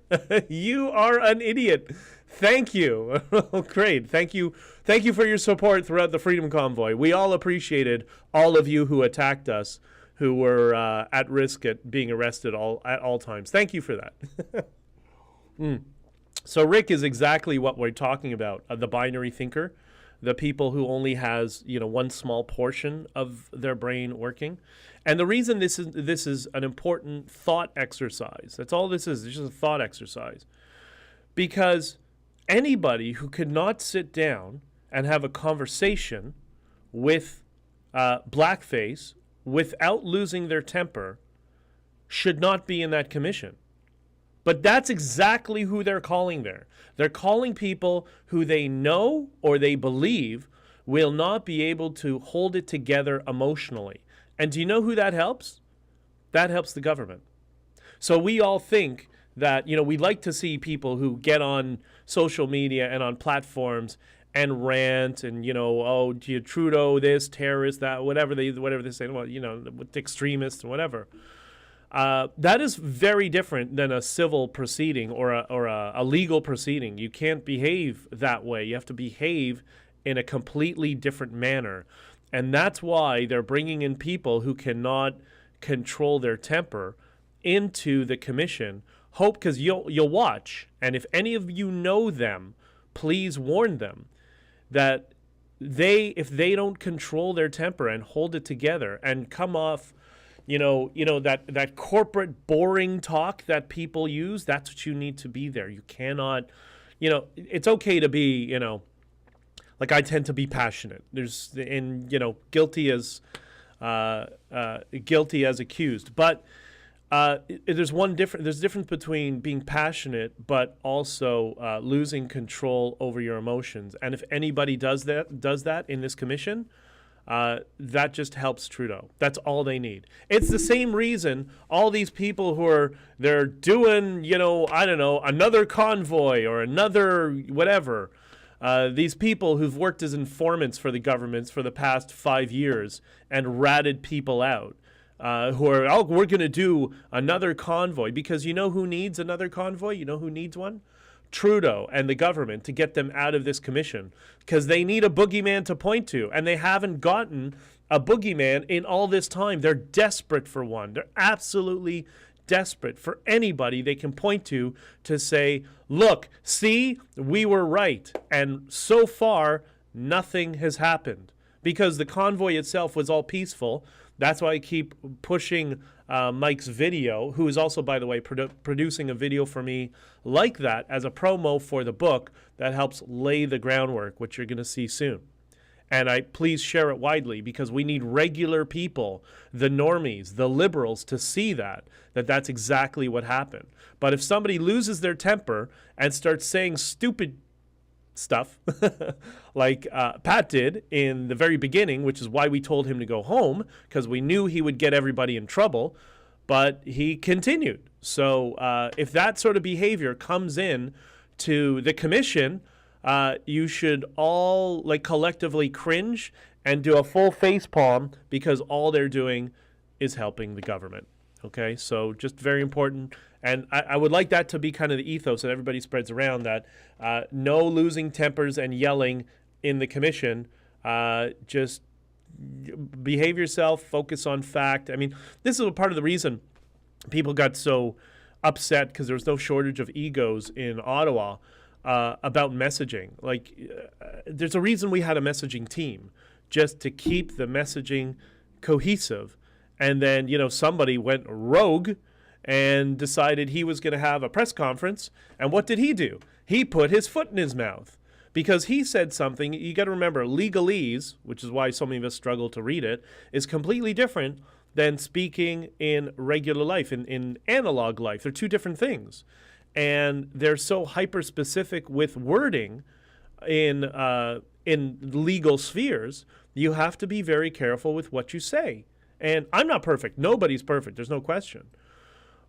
You are an idiot. Thank you. Great. Thank you for your support throughout the Freedom Convoy. We all appreciated all of you who attacked us, who were at risk at being arrested at all times. Thank you for that. So Rick is exactly what we're talking about, the binary thinker, the people who only has, one small portion of their brain working. And the reason this is an important thought exercise, that's all this is, it's just a thought exercise. Because anybody who could not sit down and have a conversation with blackface without losing their temper should not be in that commission. But that's exactly who they're calling there. They're calling people who they know or they believe will not be able to hold it together emotionally. And do you know who that helps? That helps the government. So we all think that, we like to see people who get on social media and on platforms and rant and, Trudeau this, terrorist that, whatever they say, well, extremists and whatever. That is very different than a civil proceeding or a legal proceeding. You can't behave that way. You have to behave in a completely different manner. And that's why they're bringing in people who cannot control their temper into the commission. Because you'll watch. And if any of you know them, please warn them that if they don't control their temper and hold it together and come off that corporate boring talk that people use, that's what you need to be there. You cannot, it's okay to be, like I tend to be passionate. Guilty as accused. But There's There's a difference between being passionate, but also losing control over your emotions. And if anybody does that in this commission, that just helps Trudeau. That's all they need. It's the same reason all these people they're doing, I don't know, another convoy or another whatever. These people who've worked as informants for the governments for the past 5 years and ratted people out. We're going to do another convoy, because you know who needs another convoy? You know who needs one? Trudeau and the government, to get them out of this commission, because they need a boogeyman to point to, and they haven't gotten a boogeyman in all this time. They're desperate for one. They're absolutely desperate for anybody they can point to say, look, see, we were right. And so far, nothing has happened, because the convoy itself was all peaceful. That's why I keep pushing Mike's video, who is also, by the way, producing a video for me like that as a promo for the book that helps lay the groundwork, which you're going to see soon. And please share it widely, because we need regular people, the normies, the liberals, to see that's exactly what happened. But if somebody loses their temper and starts saying stupid stuff like Pat did in the very beginning, which is why we told him to go home, because we knew he would get everybody in trouble, but he continued. So if that sort of behavior comes in to the commission, you should all collectively cringe and do a full facepalm, because all they're doing is helping the government. Okay, so just very important. And I would like that to be kind of the ethos that everybody spreads around, that no losing tempers and yelling in the commission. Just behave yourself, focus on fact. I mean, this is a part of the reason people got so upset, because there was no shortage of egos in Ottawa about messaging. There's a reason we had a messaging team, just to keep the messaging cohesive. And then, somebody went rogue and decided he was going to have a press conference. And what did he do? He put his foot in his mouth, because he said something. You got to remember, legalese, which is why so many of us struggle to read it, is completely different than speaking in regular life, in analog life. They're two different things. And they're so hyper-specific with wording in legal spheres, you have to be very careful with what you say. And I'm not perfect. Nobody's perfect. There's no question.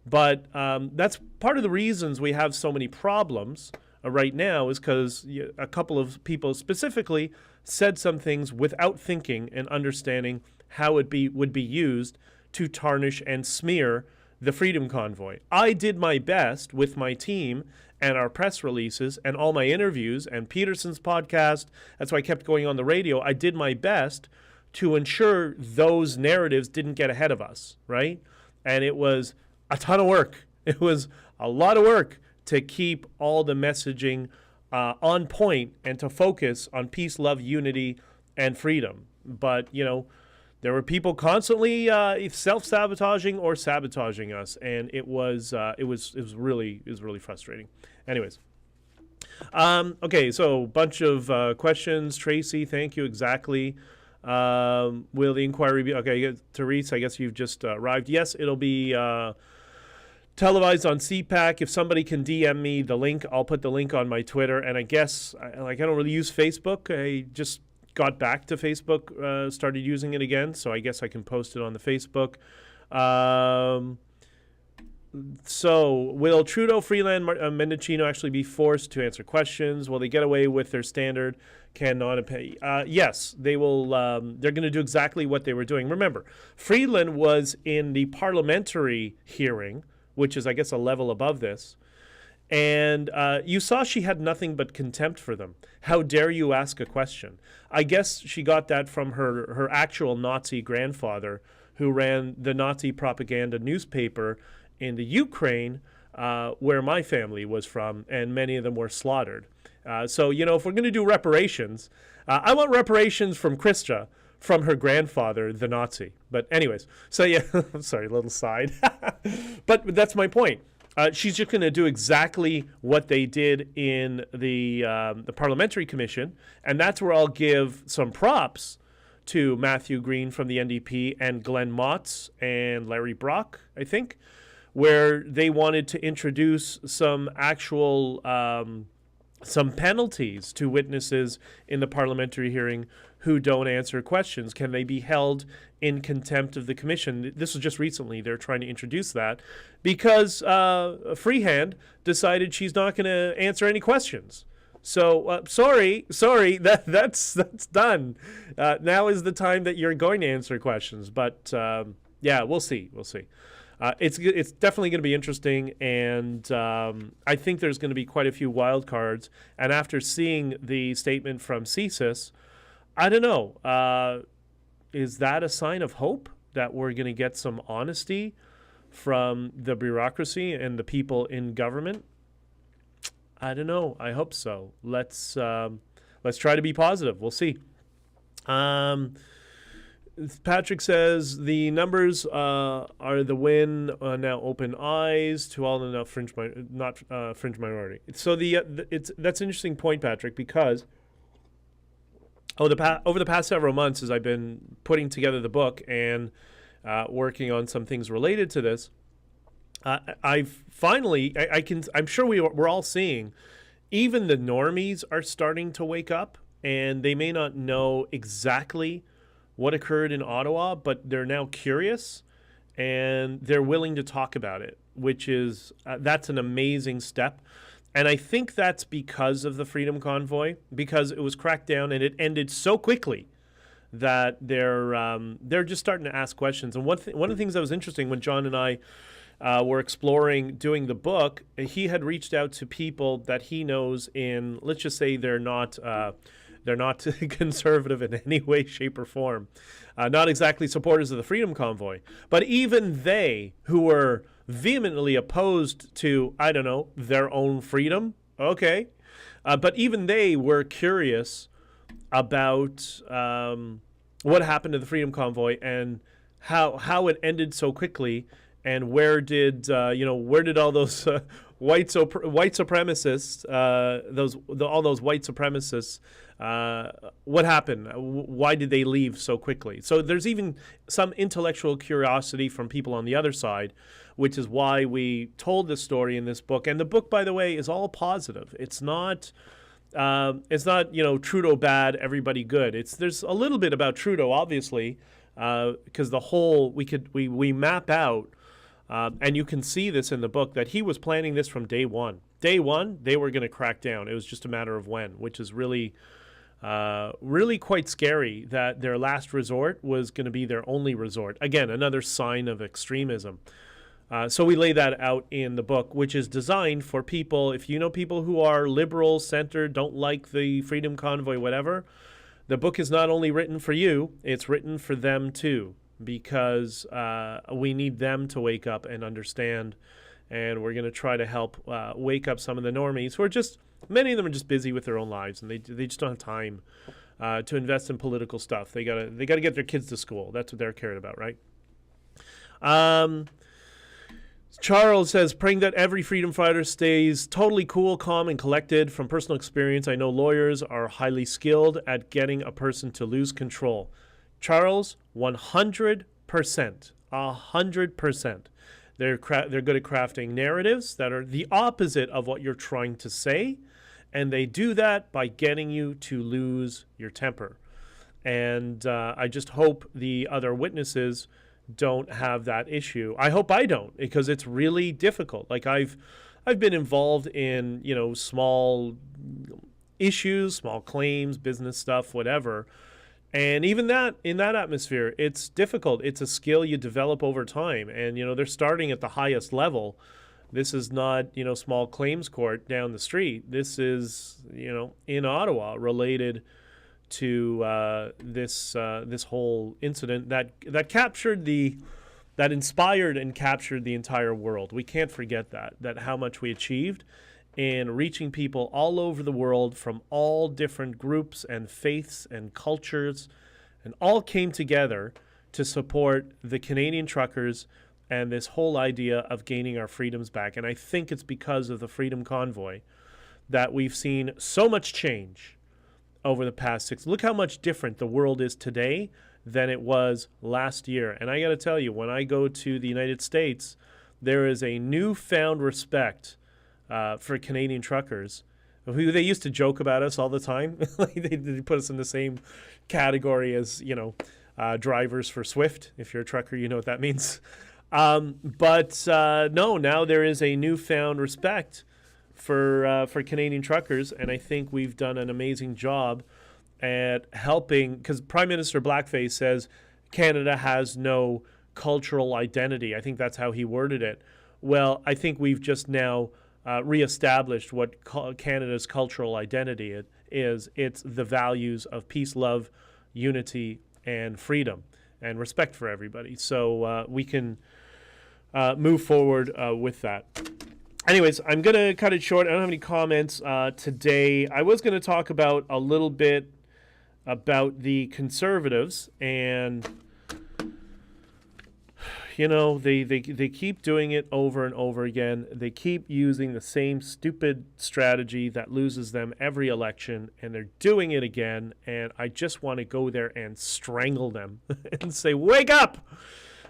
But that's part of the reasons we have so many problems right now, is because a couple of people specifically said some things without thinking and understanding how it would be used to tarnish and smear the Freedom Convoy. I did my best with my team and our press releases and all my interviews and Peterson's podcast. That's why I kept going on the radio. I did my best to ensure those narratives didn't get ahead of us, right? And it was a ton of work. It was a lot of work to keep all the messaging on point and to focus on peace, love, unity, and freedom. But, there were people constantly self-sabotaging or sabotaging us, and it was really frustrating. Anyways. Okay, so bunch of questions. Tracy, thank you. Exactly. Will the inquiry be okay? Therese, I guess you've just arrived. Yes, it'll be televised on CPAC. If somebody can DM me the link, I'll put the link on my Twitter. And I guess I don't really use Facebook. I just got back to Facebook, started using it again, so I guess I can post it on the Facebook. So will Trudeau, Freeland, Mendocino actually be forced to answer questions? Will they get away with their standard cannot pay? Yes, they will. They're going to do exactly what they were doing. Remember, Freeland was in the parliamentary hearing, which is, I guess, a level above this. And you saw she had nothing but contempt for them. How dare you ask a question? I guess she got that from her actual Nazi grandfather, who ran the Nazi propaganda newspaper in the Ukraine, where my family was from, and many of them were slaughtered. So, if we're going to do reparations, I want reparations from Krista, from her grandfather, the Nazi. But anyways, so yeah, I'm sorry, a little side. But that's my point. She's just going to do exactly what they did in the Parliamentary Commission, and that's where I'll give some props to Matthew Green from the NDP and Glenn Motz and Larry Brock, I think, where they wanted to introduce some actual some penalties to witnesses in the parliamentary hearing who don't answer questions. Can they be held in contempt of the commission? This was just recently. They're trying to introduce that because Freehand decided she's not going to answer any questions. So sorry, that's done. Now is the time that you're going to answer questions. But yeah, we'll see. It's definitely going to be interesting, and I think there's going to be quite a few wild cards. And after seeing the statement from CSIS, I don't know. Is that a sign of hope that we're going to get some honesty from the bureaucracy and the people in government? I don't know. I hope so. Let's try to be positive. We'll see. Patrick says the numbers are the win. Now open eyes to all the fringe minority. So that's an interesting point, Patrick, because over the past several months, as I've been putting together the book and working on some things related to this, I've finally I'm sure we're all seeing, even the normies are starting to wake up, and they may not know exactly what occurred in Ottawa, but they're now curious and they're willing to talk about it, which is that's an amazing step. And I think that's because of the Freedom Convoy, because it was cracked down and it ended so quickly that they're just starting to ask questions. And one of the things that was interesting when John and I were exploring doing the book, he had reached out to people that he knows in, let's just say they're not conservative in any way, shape, or form. Not exactly supporters of the Freedom Convoy. But even they, who were vehemently opposed to, I don't know, their own freedom, okay. But even they were curious about what happened to the Freedom Convoy and how it ended so quickly, and where did all those white supremacists, all those white supremacists, what happened? Why did they leave so quickly? So there's even some intellectual curiosity from people on the other side, which is why we told this story in this book. And the book, by the way, is all positive. It's not Trudeau bad, everybody good. There's a little bit about Trudeau, obviously, because the whole we map out. And you can see this in the book, that he was planning this from day one. Day one, they were going to crack down. It was just a matter of when, which is really quite scary, that their last resort was going to be their only resort. Again, another sign of extremism. So we lay that out in the book, which is designed for people, if you know people who are liberal, centered, don't like the Freedom Convoy, whatever, the book is not only written for you, it's written for them too. Because we need them to wake up and understand, and we're going to try to help wake up some of the normies who are many of them are just busy with their own lives, and they just don't have time to invest in political stuff. They gotta get their kids to school. That's what they're caring about, right? Charles says, praying that every freedom fighter stays totally cool, calm, and collected. From personal experience, I know lawyers are highly skilled at getting a person to lose control. Charles, 100%, 100%. They're good at crafting narratives that are the opposite of what you're trying to say, and they do that by getting you to lose your temper. And I just hope the other witnesses don't have that issue. I hope I don't, because it's really difficult. Like I've been involved in small issues, small claims, business stuff, whatever. And even that, in that atmosphere, it's difficult. It's a skill you develop over time. And, they're starting at the highest level. This is not, small claims court down the street. This is, in Ottawa, related to this whole incident that inspired and captured the entire world. We can't forget that how much we achieved in reaching people all over the world from all different groups and faiths and cultures, and all came together to support the Canadian truckers and this whole idea of gaining our freedoms back. And I think it's because of the Freedom Convoy that we've seen so much change over the past 6. Look how much different the world is today than it was last year. And I got to tell you, when I go to the United States, there is a newfound respect for Canadian truckers, who they used to joke about us all the time. Like they put us in the same category as, drivers for Swift. If you're a trucker, you know what that means. But no, now there is a newfound respect for Canadian truckers, and I think we've done an amazing job at helping, because Prime Minister Blackface says Canada has no cultural identity. I think that's how he worded it. Well, I think we've just now reestablished what Canada's cultural identity is. It's the values of peace, love, unity, and freedom, and respect for everybody. So we can move forward with that. Anyways, I'm going to cut it short. I don't have any comments today. I was going to talk about a little bit about the Conservatives, and they keep doing it over and over again. They keep using the same stupid strategy that loses them every election, and they're doing it again, and I just want to go there and strangle them and say, wake up!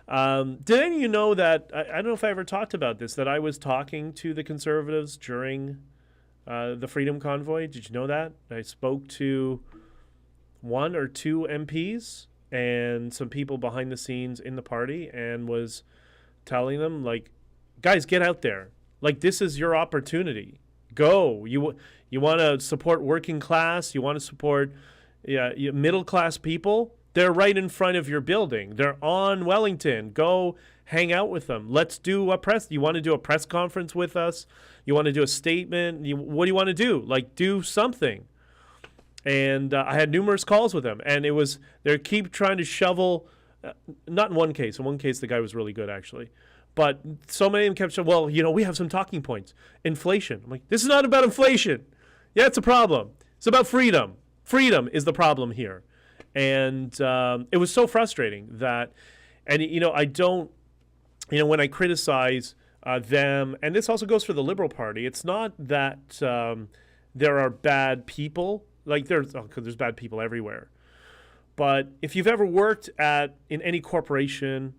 Did any of you know that, I don't know if I ever talked about this, that I was talking to the Conservatives during the Freedom Convoy? Did you know that? I spoke to 1 or 2 MPs and some people behind the scenes in the party, and was telling them, like, guys, get out there. Like, this is your opportunity. Go. You want to support working class? You want to support middle class people? They're right in front of your building. They're on Wellington. Go hang out with them. Let's do a press. You want to do a press conference with us? You want to do a statement? What do you want to do? Like, do something. And I had numerous calls with them, and they keep trying to shovel, not in one case. In one case, the guy was really good, actually. But so many of them kept saying, well, we have some talking points. Inflation. I'm like, this is not about inflation. Yeah, it's a problem. It's about freedom. Freedom is the problem here. And it was so frustrating that, and I don't, when I criticize them, and this also goes for the Liberal Party, it's not that there are bad people, like because there's bad people everywhere. But if you've ever worked in any corporation,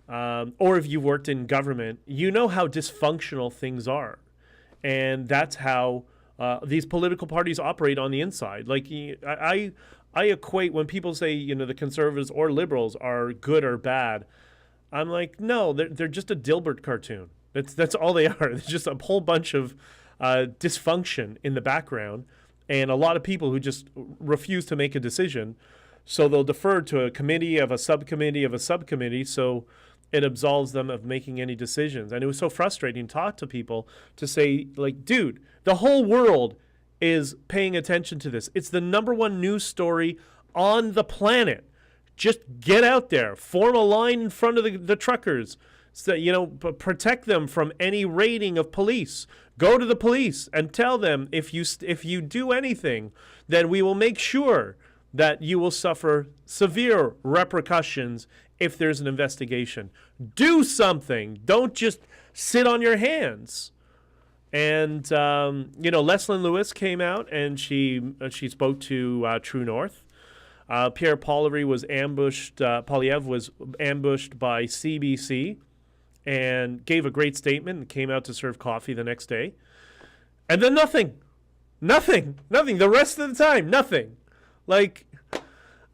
or if you've worked in government, you know how dysfunctional things are. And that's how these political parties operate on the inside. Like, I equate, when people say, the Conservatives or Liberals are good or bad, I'm like, no, they're just a Dilbert cartoon. That's all they are. There's just a whole bunch of dysfunction in the background, and a lot of people who just refuse to make a decision. So they'll defer to a committee of a subcommittee of a subcommittee, so it absolves them of making any decisions. And it was so frustrating to talk to people to say, like, dude, the whole world is paying attention to this. It's the #1 news story on the planet. Just get out there, form a line in front of the truckers, so, protect them from any raiding of police. Go to the police and tell them, if you do anything, then we will make sure that you will suffer severe repercussions if there's an investigation. Do something. Don't just sit on your hands. And, Leslyn Lewis came out, and she spoke to True North. Pierre Poilievre was ambushed by CBC and gave a great statement and came out to serve coffee the next day. And then nothing. The rest of the time, nothing. Like,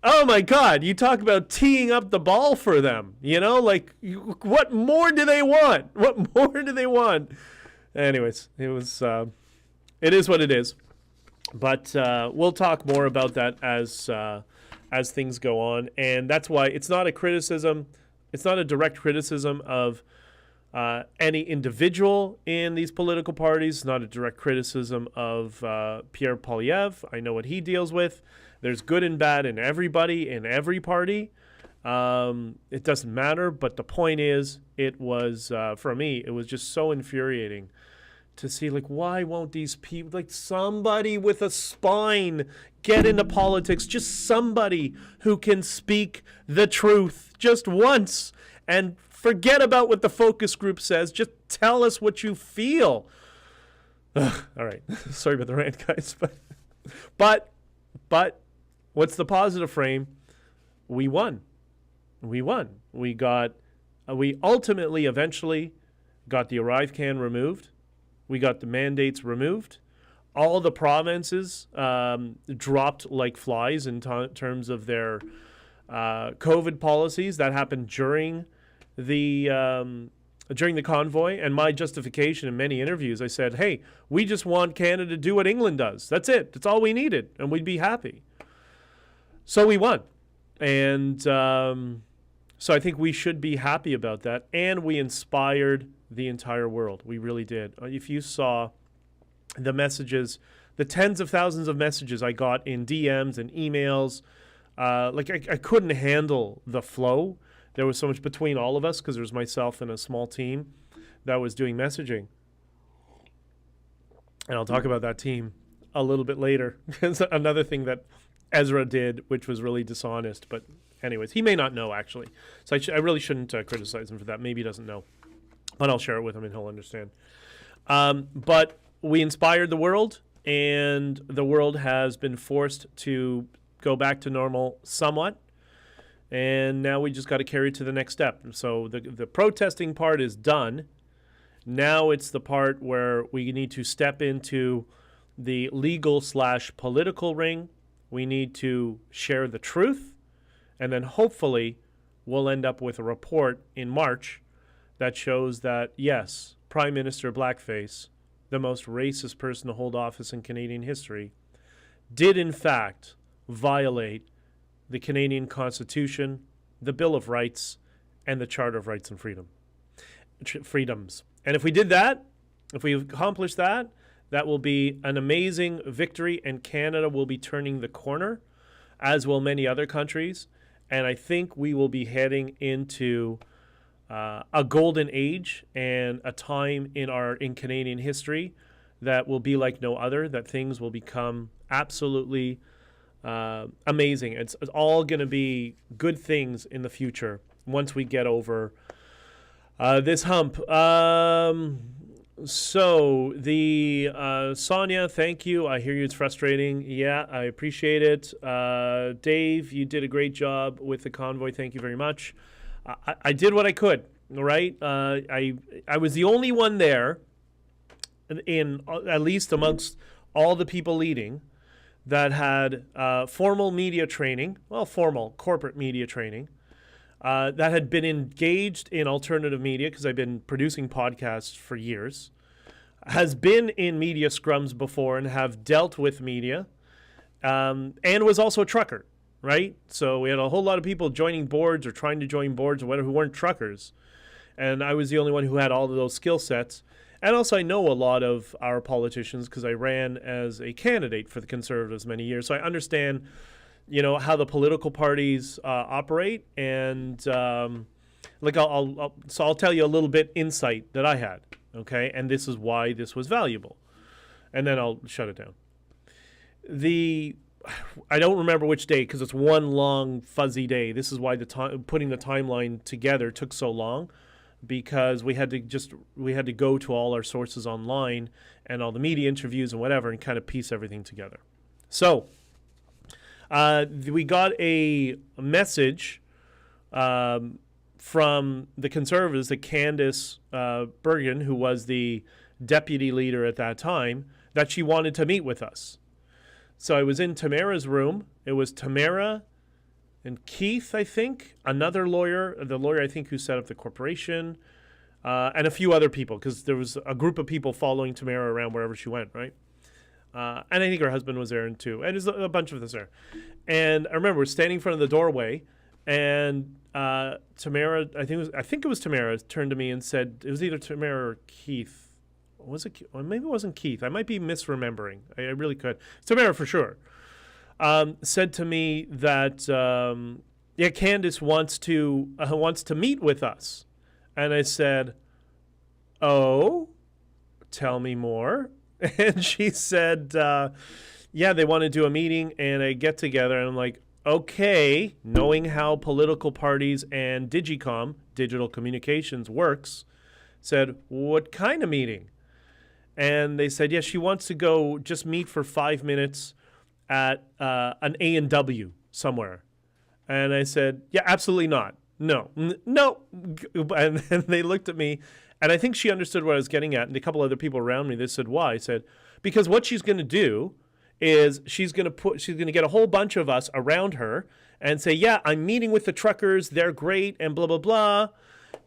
oh my God, you talk about teeing up the ball for them. What more do they want? Anyways, it is what it is. But we'll talk more about that as things go on. And that's why it's not a criticism. It's not a direct criticism of any individual in these political parties. It's not a direct criticism of Pierre Poilievre. I know what he deals with. There's good and bad in everybody, in every party. It doesn't matter. But the point is, it was, for me, it was just so infuriating to see, like, why won't these people, like, somebody with a spine get into politics, just somebody who can speak the truth just once and forget about what the focus group says. Just tell us what you feel. Ugh, all right. Sorry about the rant, guys. But what's the positive frame? We won. We ultimately, eventually, got the Arrive can removed. We got the mandates removed. All the provinces dropped like flies in terms of their COVID policies. That happened during the convoy. And my justification in many interviews, I said, hey, we just want Canada to do what England does. That's it. That's all we needed. And we'd be happy. So we won. And so I think we should be happy about that. And we inspired the entire world. We really did. If you saw the messages, the tens of thousands of messages I got in DMs and emails, I couldn't handle the flow. There was so much between all of us because there was myself and a small team that was doing messaging. And I'll talk about that team a little bit later. It's another thing that Ezra did, which was really dishonest. But anyways, he may not know, actually. So I really shouldn't criticize him for that. Maybe he doesn't know. But I'll share it with him and he'll understand. But we inspired the world, and the world has been forced to go back to normal somewhat. And now we just got to carry it to the next step. So the protesting part is done. Now it's the part where we need to step into the legal/political ring. We need to share the truth. And then hopefully we'll end up with a report in March that shows that, yes, Prime Minister Blackface, the most racist person to hold office in Canadian history, did in fact violate the Canadian Constitution, the Bill of Rights, and the Charter of Rights and Freedoms. And if we did that, if we accomplish that, that will be an amazing victory, and Canada will be turning the corner, as will many other countries. And I think we will be heading into a golden age and a time in Canadian history that will be like no other, that things will become absolutely amazing. It's all going to be good things in the future once we get over this hump. So the Sonia, thank you. I hear you. It's frustrating. Yeah, I appreciate it. Dave, you did a great job with the convoy. Thank you very much. I did what I could. Right. I was the only one there, in at least amongst all the people leading, that had formal media training. Well, formal corporate media training. That had been engaged in alternative media, because I've been producing podcasts for years, has been in media scrums before and have dealt with media, and was also a trucker, right? So we had a whole lot of people joining boards or trying to join boards or whatever who weren't truckers. And I was the only one who had all of those skill sets. And also I know a lot of our politicians because I ran as a candidate for the Conservatives many years. So I understand how the political parties operate, and I'll tell you a little bit insight that I had, okay? And this is why this was valuable, and then I'll shut it down. I don't remember which day because it's one long fuzzy day. This is why putting the timeline together took so long, because we had to go to all our sources online and all the media interviews and whatever and kind of piece everything together. So. We got a message from the Conservatives that Candice Bergen, who was the deputy leader at that time, that she wanted to meet with us. So I was in Tamara's room. It was Tamara and Keith, I think, another lawyer, the lawyer I think who set up the corporation, and a few other people, because there was a group of people following Tamara around wherever she went, right? And I think her husband was there too. And there's a bunch of us there. And I remember we're standing in front of the doorway, and Tamara, I think it was Tamara, turned to me and said, it was either Tamara or Keith. Was it? Or maybe it wasn't Keith. I might be misremembering. I really could. Tamara for sure. Said to me that Candice wants to meet with us, and I said, "Oh, tell me more." And she said, they want to do a meeting and a get together. And I'm like, okay, knowing how political parties and Digicom, digital communications, works, said, what kind of meeting? And they said, she wants to go just meet for 5 minutes at an A&W somewhere. And I said, absolutely not. No. And they looked at me And I think she understood what I was getting at. And a couple other people around me, they said, why? I said, because what she's going to do is she's going to get a whole bunch of us around her and say, yeah, I'm meeting with the truckers. They're great and blah, blah, blah.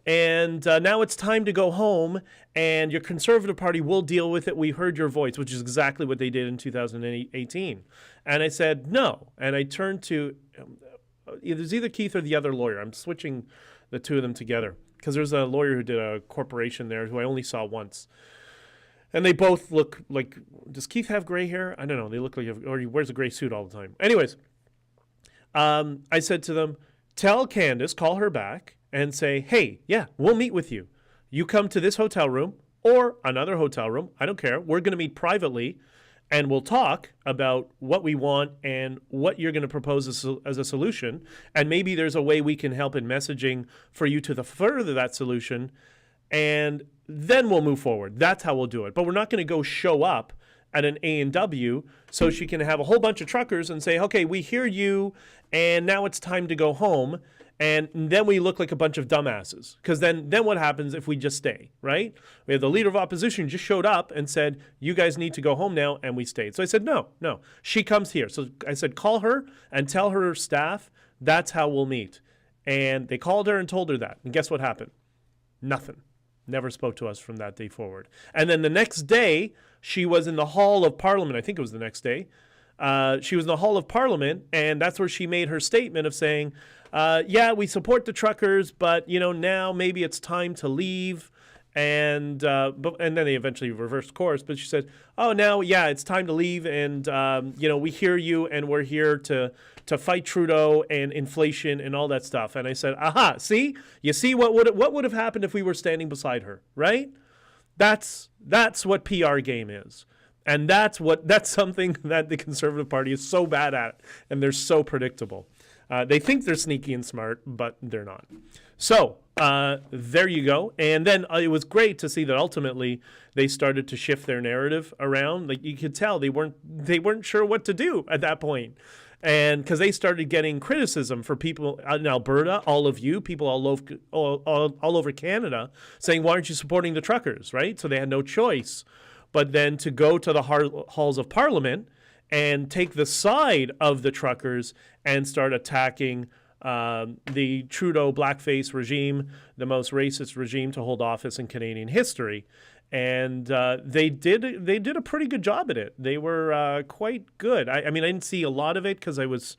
And now it's time to go home, and your Conservative Party will deal with it. We heard your voice, which is exactly what they did in 2018. And I said, no. And I turned to, it was either Keith or the other lawyer. I'm switching the two of them together because there's a lawyer who did a corporation there who I only saw once. And they both look like, does Keith have gray hair? I don't know. They look like, or he wears a gray suit all the time. Anyways, I said to them, tell Candace, call her back and say, hey, yeah, we'll meet with you. You come to this hotel room or another hotel room. I don't care. We're going to meet privately and we'll talk about what we want and what you're going to propose as a solution. And maybe there's a way we can help in messaging for you to further that solution. And then we'll move forward. That's how we'll do it. But we're not going to go show up at an A&W so she can have a whole bunch of truckers and say, okay, we hear you and now it's time to go home. And then we look like a bunch of dumbasses. Because then what happens if we just stay, right? We have the leader of opposition just showed up and said, you guys need to go home now, and we stayed. So I said, no. She comes here. So I said, call her and tell her staff that's how we'll meet. And they called her and told her that. And guess what happened? Nothing. Never spoke to us from that day forward. And then the next day, she was in the Hall of Parliament. I think it was the next day. She was in the Hall of Parliament, and that's where she made her statement of saying, yeah, we support the truckers, but, now maybe it's time to leave. And then they eventually reversed course. But she said, oh, now, yeah, it's time to leave. And, we hear you, and we're here to fight Trudeau and inflation and all that stuff. And I said, aha, see? You see what would have happened if we were standing beside her, right? That's what PR game is. And that's something that the Conservative Party is so bad at, and they're so predictable. They think they're sneaky and smart, but they're not. So there you go. And then it was great to see that ultimately they started to shift their narrative around. Like you could tell they weren't sure what to do at that point. And because they started getting criticism for people in Alberta, all of you, people all over Canada, saying, why aren't you supporting the truckers, right? So they had no choice but then to go to the halls of Parliament and take the side of the truckers and start attacking the Trudeau blackface regime, the most racist regime to hold office in Canadian history. And they did a pretty good job at it. They were quite good. I mean, I didn't see a lot of it because I was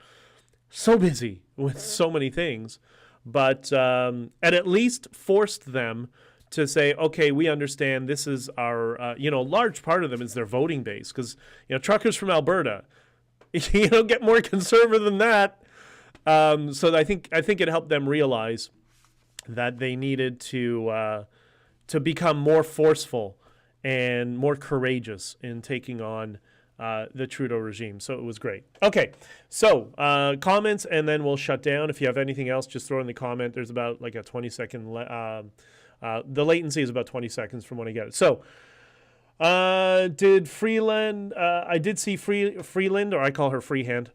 so busy with so many things. But it at least forced them to say, okay, we understand this is our, large part of them is their voting base. Because, truckers from Alberta, get more conservative than that. So I think it helped them realize that they needed to become more forceful and more courageous in taking on the Trudeau regime. So it was great. Okay, so comments, and then we'll shut down. If you have anything else, just throw in the comment. There's about like a 20-second, the latency is about 20 seconds from when I get it. So did Freeland, I did see Freeland, or I call her Freehand.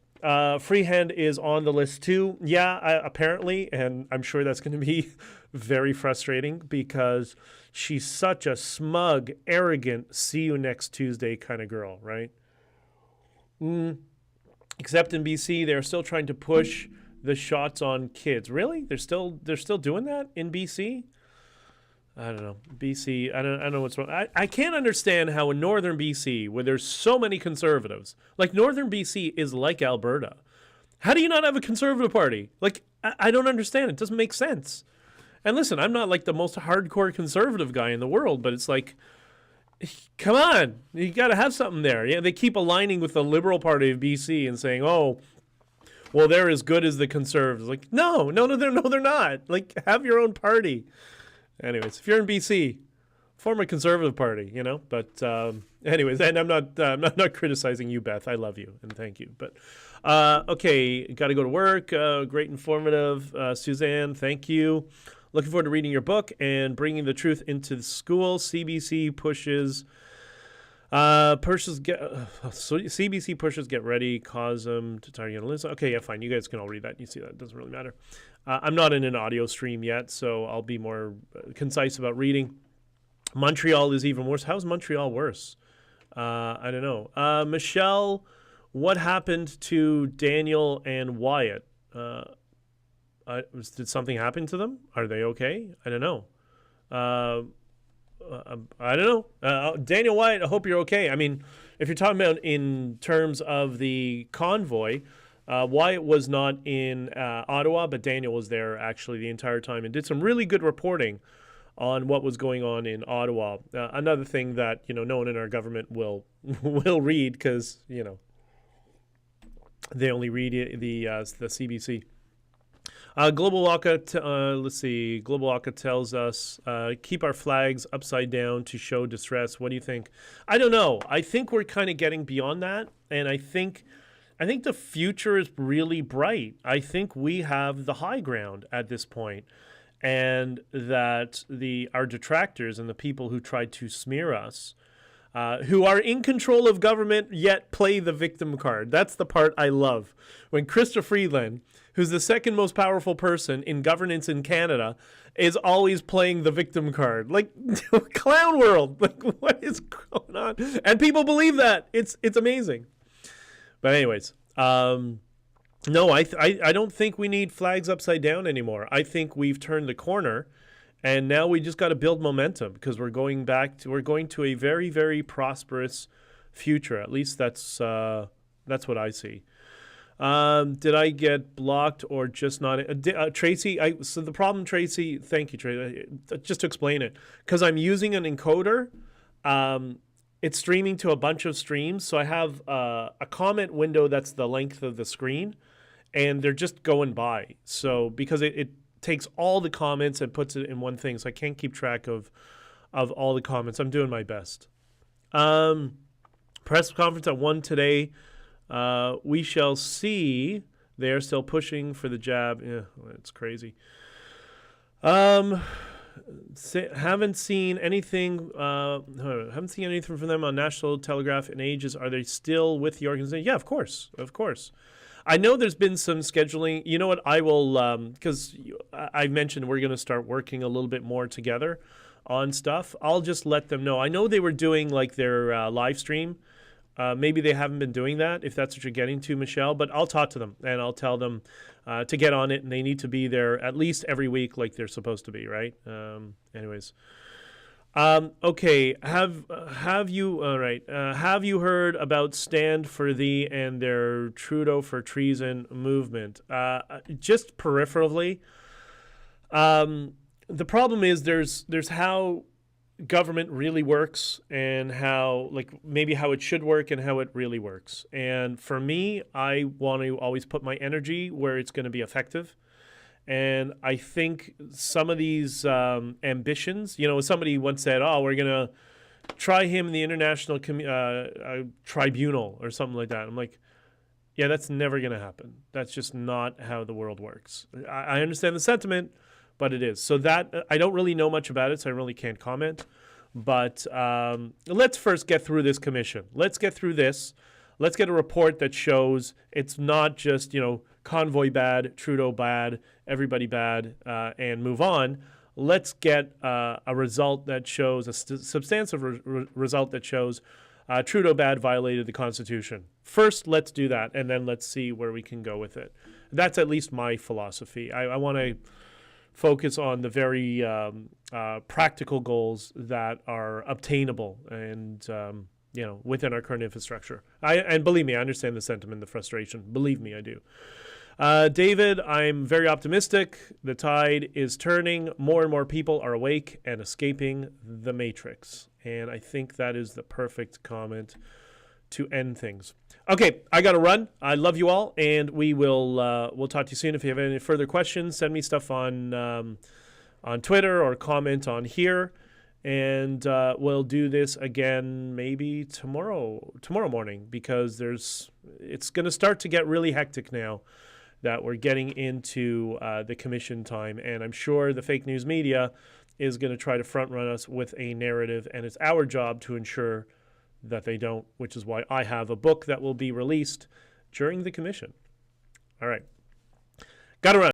Freehand is on the list too. Yeah, apparently, and I'm sure that's going to be very frustrating because she's such a smug, arrogant, see you next Tuesday kind of girl, right? Except in BC, they're still trying to push the shots on kids. Really? They're still doing that in BC? I don't know. BC, I don't know what's wrong. I can't understand how in northern BC, where there's so many conservatives, like northern BC is like Alberta. How do you not have a Conservative Party? Like, I don't understand. It doesn't make sense. And listen, I'm not like the most hardcore conservative guy in the world, but it's like, come on, you got to have something there. Yeah, they keep aligning with the Liberal Party of BC and saying, oh, well, they're as good as the Conservatives. Like, no, they're not. Like, have your own party. Anyways, if you're in BC, form a Conservative Party, But anyways, and I'm not criticizing you, Beth. I love you and thank you. But okay, got to go to work. Great, informative, Suzanne. Thank you. Looking forward to reading your book and bringing the truth into the school. CBC pushes. CBC pushes get ready, cause them to target listen. Okay, yeah, fine. You guys can all read that. You see that. It doesn't really matter. I'm not in an audio stream yet, so I'll be more concise about reading. Montreal is even worse. How's Montreal worse? I don't know. Michelle, what happened to Daniel and Wyatt? Did something happen to them? Are they okay? I don't know. I don't know. Daniel Wyatt, I hope you're okay. I mean, if you're talking about in terms of the convoy, Wyatt was not in Ottawa, but Daniel was there actually the entire time and did some really good reporting on what was going on in Ottawa. Another thing that, no one in our government will read because, they only read the CBC. Global Waka, let's see. Global Waka tells us, keep our flags upside down to show distress. What do you think? I don't know. I think we're kind of getting beyond that, and I think the future is really bright. I think we have the high ground at this point, and that our detractors and the people who tried to smear us, who are in control of government yet play the victim card. That's the part I love. When Chrystia Freeland, who's the second most powerful person in governance in Canada, is always playing the victim card. Like, clown world. Like, what is going on? And people believe that. It's amazing. But anyways, no, I don't think we need flags upside down anymore. I think we've turned the corner, and now we just got to build momentum because we're going to a very, very prosperous future. At least that's what I see. Did I get blocked or just not? Tracy, so the problem, Tracy, thank you, Tracy. Just to explain it, because I'm using an encoder, it's streaming to a bunch of streams. So I have a comment window that's the length of the screen, and they're just going by. So because it takes all the comments and puts it in one thing, so I can't keep track of all the comments. I'm doing my best. Press conference at 1 today. We shall see. They're still pushing for the jab. Yeah, it's crazy. Haven't seen anything. Haven't seen anything from them on National Telegraph in ages. Are they still with the organization? Yeah, of course. I know there's been some scheduling. You know what? I will, because I mentioned we're going to start working a little bit more together on stuff. I'll just let them know. I know they were doing like their live stream. Maybe they haven't been doing that, if that's what you're getting to, Michelle. But I'll talk to them, and I'll tell them to get on it, and they need to be there at least every week like they're supposed to be, right? Anyways. Okay, have you heard about Stand for Thee and their Trudeau for Treason movement? Just peripherally. The problem is there's how government really works and how it should work and how it really works. And for me, I want to always put my energy where it's going to be effective. And I think some of these ambitions, somebody once said, we're going to try him in the international tribunal or something like that. I'm like, yeah, that's never going to happen. That's just not how the world works. I understand the sentiment, but it is. So that I don't really know much about it, so I really can't comment. But let's first get through this commission. Let's get through this. Let's get a report that shows it's not just, Convoy bad, Trudeau bad, everybody bad, and move on. Let's get a result that shows, a substantive result that shows Trudeau bad violated the Constitution. First, let's do that, and then let's see where we can go with it. That's at least my philosophy. I want to focus on the very practical goals that are obtainable and within our current infrastructure. And believe me, I understand the sentiment, the frustration. Believe me, I do. David, I'm very optimistic. The tide is turning. More and more people are awake and escaping the matrix. And I think that is the perfect comment to end things. Okay, I got to run. I love you all, and we'll talk to you soon. If you have any further questions, send me stuff on Twitter or comment on here. And we'll do this again maybe tomorrow morning, because it's going to start to get really hectic now that we're getting into the commission time. And I'm sure the fake news media is going to try to front run us with a narrative, and it's our job to ensure that they don't, which is why I have a book that will be released during the commission. All right. Got to run.